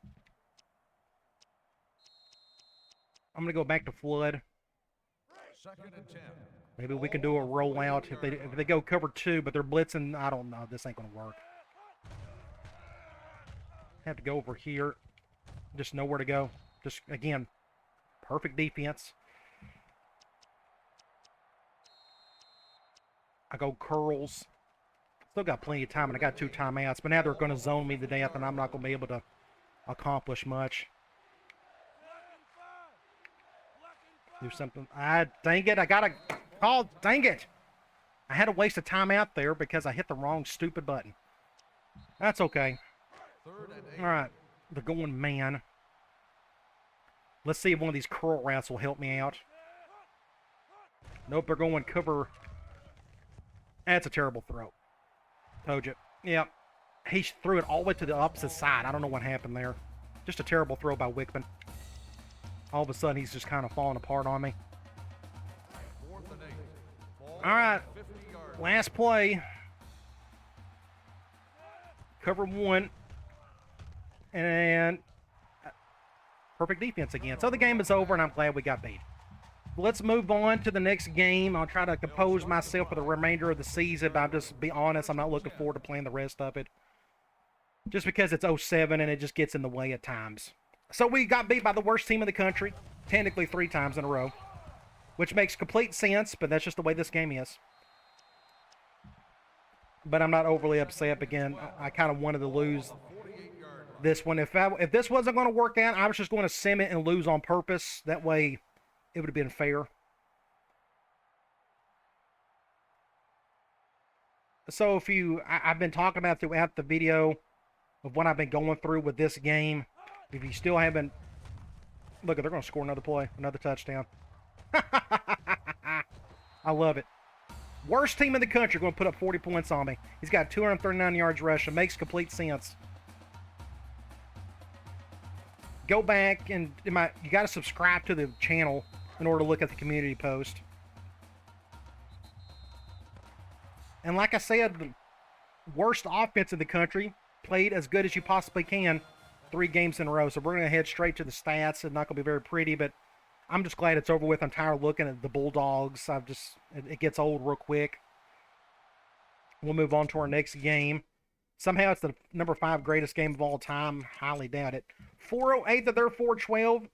I'm going to go back to flood. 2nd and 10. Maybe we can do a rollout if they go cover 2, but they're blitzing. I don't know. This ain't going to work. Have to go over here. Just know where to go. Just, again, perfect defense. I go curls. Still got plenty of time, and I got 2 timeouts. But now they're going to zone me to death, and I'm not going to be able to accomplish much. Do something. Dang it. I got to call. Dang it. I had to waste a timeout there because I hit the wrong stupid button. That's okay. All right. They're going man. Let's see if one of these curl routes will help me out. Nope, they're going cover. That's a terrible throw. Told you. Yep. He threw it all the way to the opposite side. I don't know what happened there. Just a terrible throw by Wickman. All of a sudden, he's just kind of falling apart on me. All right. Last play. Cover 1. And perfect defense again. So the game is over, and I'm glad we got beat. Let's move on to the next game. I'll try to compose myself for the remainder of the season, but I'll just be honest, I'm not looking forward to playing the rest of it. Just because it's 07 and it just gets in the way at times. So we got beat by the worst team in the country, technically 3 times in a row, which makes complete sense, but that's just the way this game is. But I'm not overly upset. Again, I kind of wanted to lose this one. If this wasn't going to work out, I was just going to sim it and lose on purpose. That way, it would have been fair. So I've been talking about throughout the video of what I've been going through with this game. If you still haven't, look, they're going to score another play, another touchdown. I love it. Worst team in the country going to put up 40 points on me. He's got 239 yards rushing. Makes complete sense. Go back and you got to subscribe to the channel in order to look at the community post. And like I said, the worst offense in the country played as good as you possibly can 3 games in a row. So we're going to head straight to the stats. It's not going to be very pretty, but I'm just glad it's over with. I'm tired of looking at the Bulldogs. It gets old real quick. We'll move on to our next game. Somehow it's the number 5 greatest game of all time. Highly doubt it. 408 to their 412.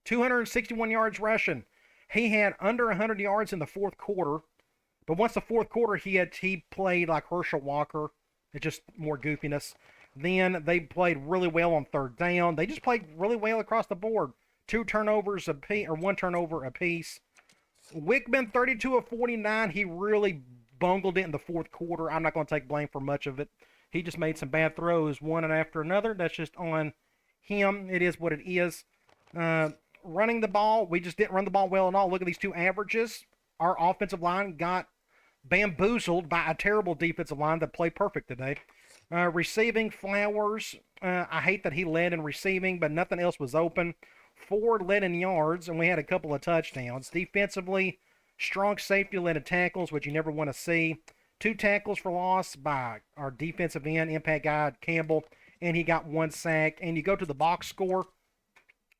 261 yards rushing. He had under 100 yards in the fourth quarter. But once the fourth quarter he played like Herschel Walker. It's just more goofiness. Then they played really well on third down. They just played really well across the board. 2 turnovers apiece, or 1 turnover apiece. Wickman, 32 of 49. He really bungled it in the fourth quarter. I'm not going to take blame for much of it. He just made some bad throws, one after another. That's just on him. It is what it is. Running the ball, we just didn't run the ball well at all. Look at these 2 averages. Our offensive line got bamboozled by a terrible defensive line that played perfect today. Receiving, Flowers. I hate that he led in receiving, but nothing else was open. Ford led in yards, and we had a couple of touchdowns. Defensively, strong safety led in tackles, which you never want to see. 2 tackles for loss by our defensive end, impact guy, Campbell, and he got 1 sack. And you go to the box score,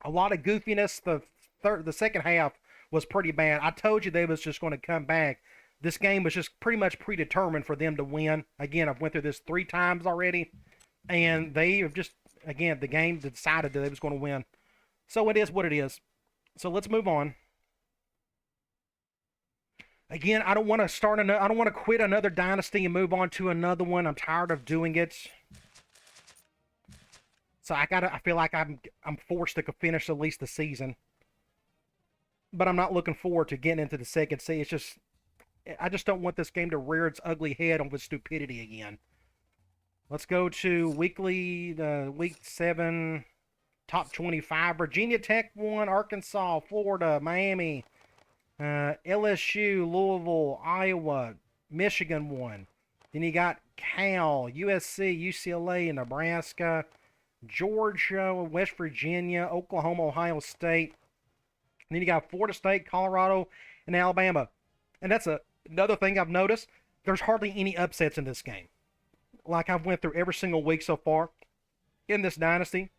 a lot of goofiness. The second half was pretty bad. I told you they was just going to come back. This game was just pretty much predetermined for them to win. Again, I've went through this 3 times already, and they have just, again, the game decided that they was going to win. So it is what it is. So let's move on. Again, I don't want to quit another dynasty and move on to another one. I'm tired of doing it. So I feel like I'm forced to finish at least the season. But I'm not looking forward to getting into the second season. I just don't want this game to rear its ugly head on with stupidity again. Let's go to week 7, top 25. Virginia Tech won, Arkansas, Florida, Miami, LSU, Louisville, Iowa, Michigan won. Then you got Cal, USC, UCLA, and Nebraska, Georgia, West Virginia, Oklahoma, Ohio State. And then you got Florida State, Colorado, and Alabama. And that's another thing I've noticed. There's hardly any upsets in this game. Like I've went through every single week so far in this dynasty.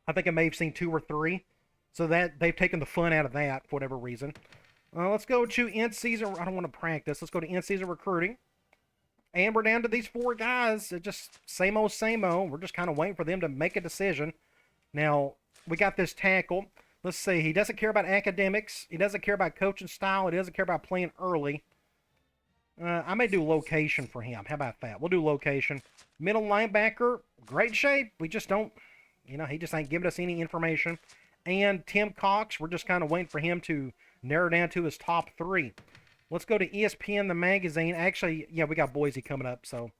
I think I may have seen 2 or 3. So that they've taken the fun out of that for whatever reason. Let's go to in-season. I don't want to practice. Let's go to in-season recruiting. And we're down to these 4 guys. It's just same old, same old. We're just kind of waiting for them to make a decision. Now, we got this tackle. Let's see. He doesn't care about academics. He doesn't care about coaching style. He doesn't care about playing early. I may do location for him. How about that? We'll do location. Middle linebacker, great shape. We just don't, he just ain't giving us any information. And Tim Cox, we're just kind of waiting for him to narrow down to his top 3. Let's go to ESPN, the magazine. Actually, yeah, we got Boise coming up, so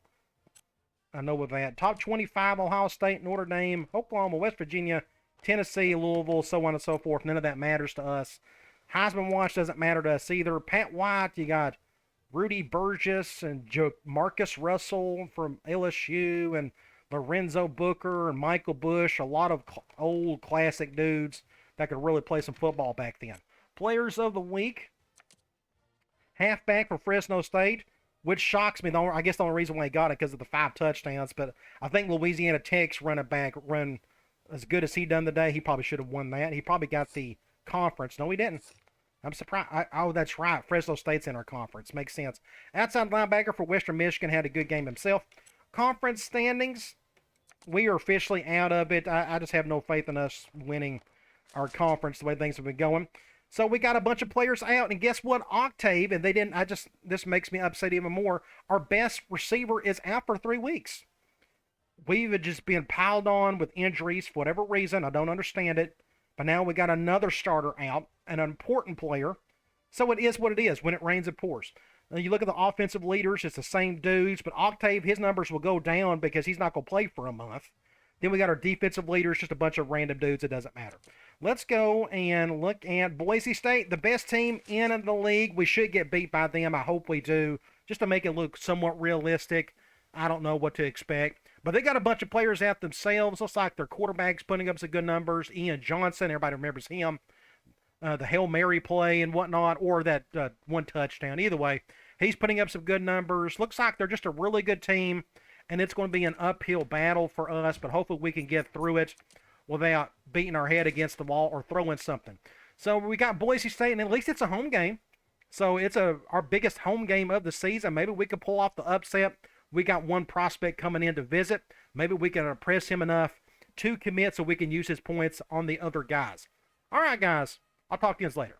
I know with that. Top 25, Ohio State, Notre Dame, Oklahoma, West Virginia, Tennessee, Louisville, so on and so forth. None of that matters to us. Heisman watch doesn't matter to us either. Pat White, you got Rudy Burgess and Marcus Russell from LSU and Lorenzo Booker and Michael Bush. A lot of old classic dudes that could really play some football back then. Players of the week. Halfback for Fresno State, which shocks me. I guess the only reason why he got it because of the 5 touchdowns. But I think Louisiana Tech's running back run as good as he done today. He probably should have won that. He probably got the conference. No, he didn't. I'm surprised. Oh, that's right. Fresno State's in our conference. Makes sense. Outside linebacker for Western Michigan had a good game himself. Conference standings, we are officially out of it. I just have no faith in us winning our conference the way things have been going. So we got a bunch of players out, and guess what? Octave, and they didn't, this makes me upset even more. Our best receiver is out for 3 weeks. We've just been piled on with injuries for whatever reason. I don't understand it. But now we got another starter out, an important player. So it is what it is. When it rains, it pours. Now you look at the offensive leaders, it's the same dudes, but Octave, his numbers will go down because he's not going to play for a month. Then we got our defensive leaders, just a bunch of random dudes. It doesn't matter. let's go and look at Boise State, the best team in the league. We should get beat by them. I hope we do, just to make it look somewhat realistic. I don't know what to expect. But they got a bunch of players out themselves. Looks like their quarterback's putting up some good numbers. Ian Johnson, everybody remembers him. The Hail Mary play and whatnot, or that one touchdown. Either way, he's putting up some good numbers. Looks like they're just a really good team, and it's going to be an uphill battle for us, but hopefully we can get through it without beating our head against the wall or throwing something. So we got Boise State, and at least it's a home game. So it's our biggest home game of the season. Maybe we could pull off the upset. We got one prospect coming in to visit. Maybe we can impress him enough to commit so we can use his points on the other guys. All right, guys. I'll talk to you guys later.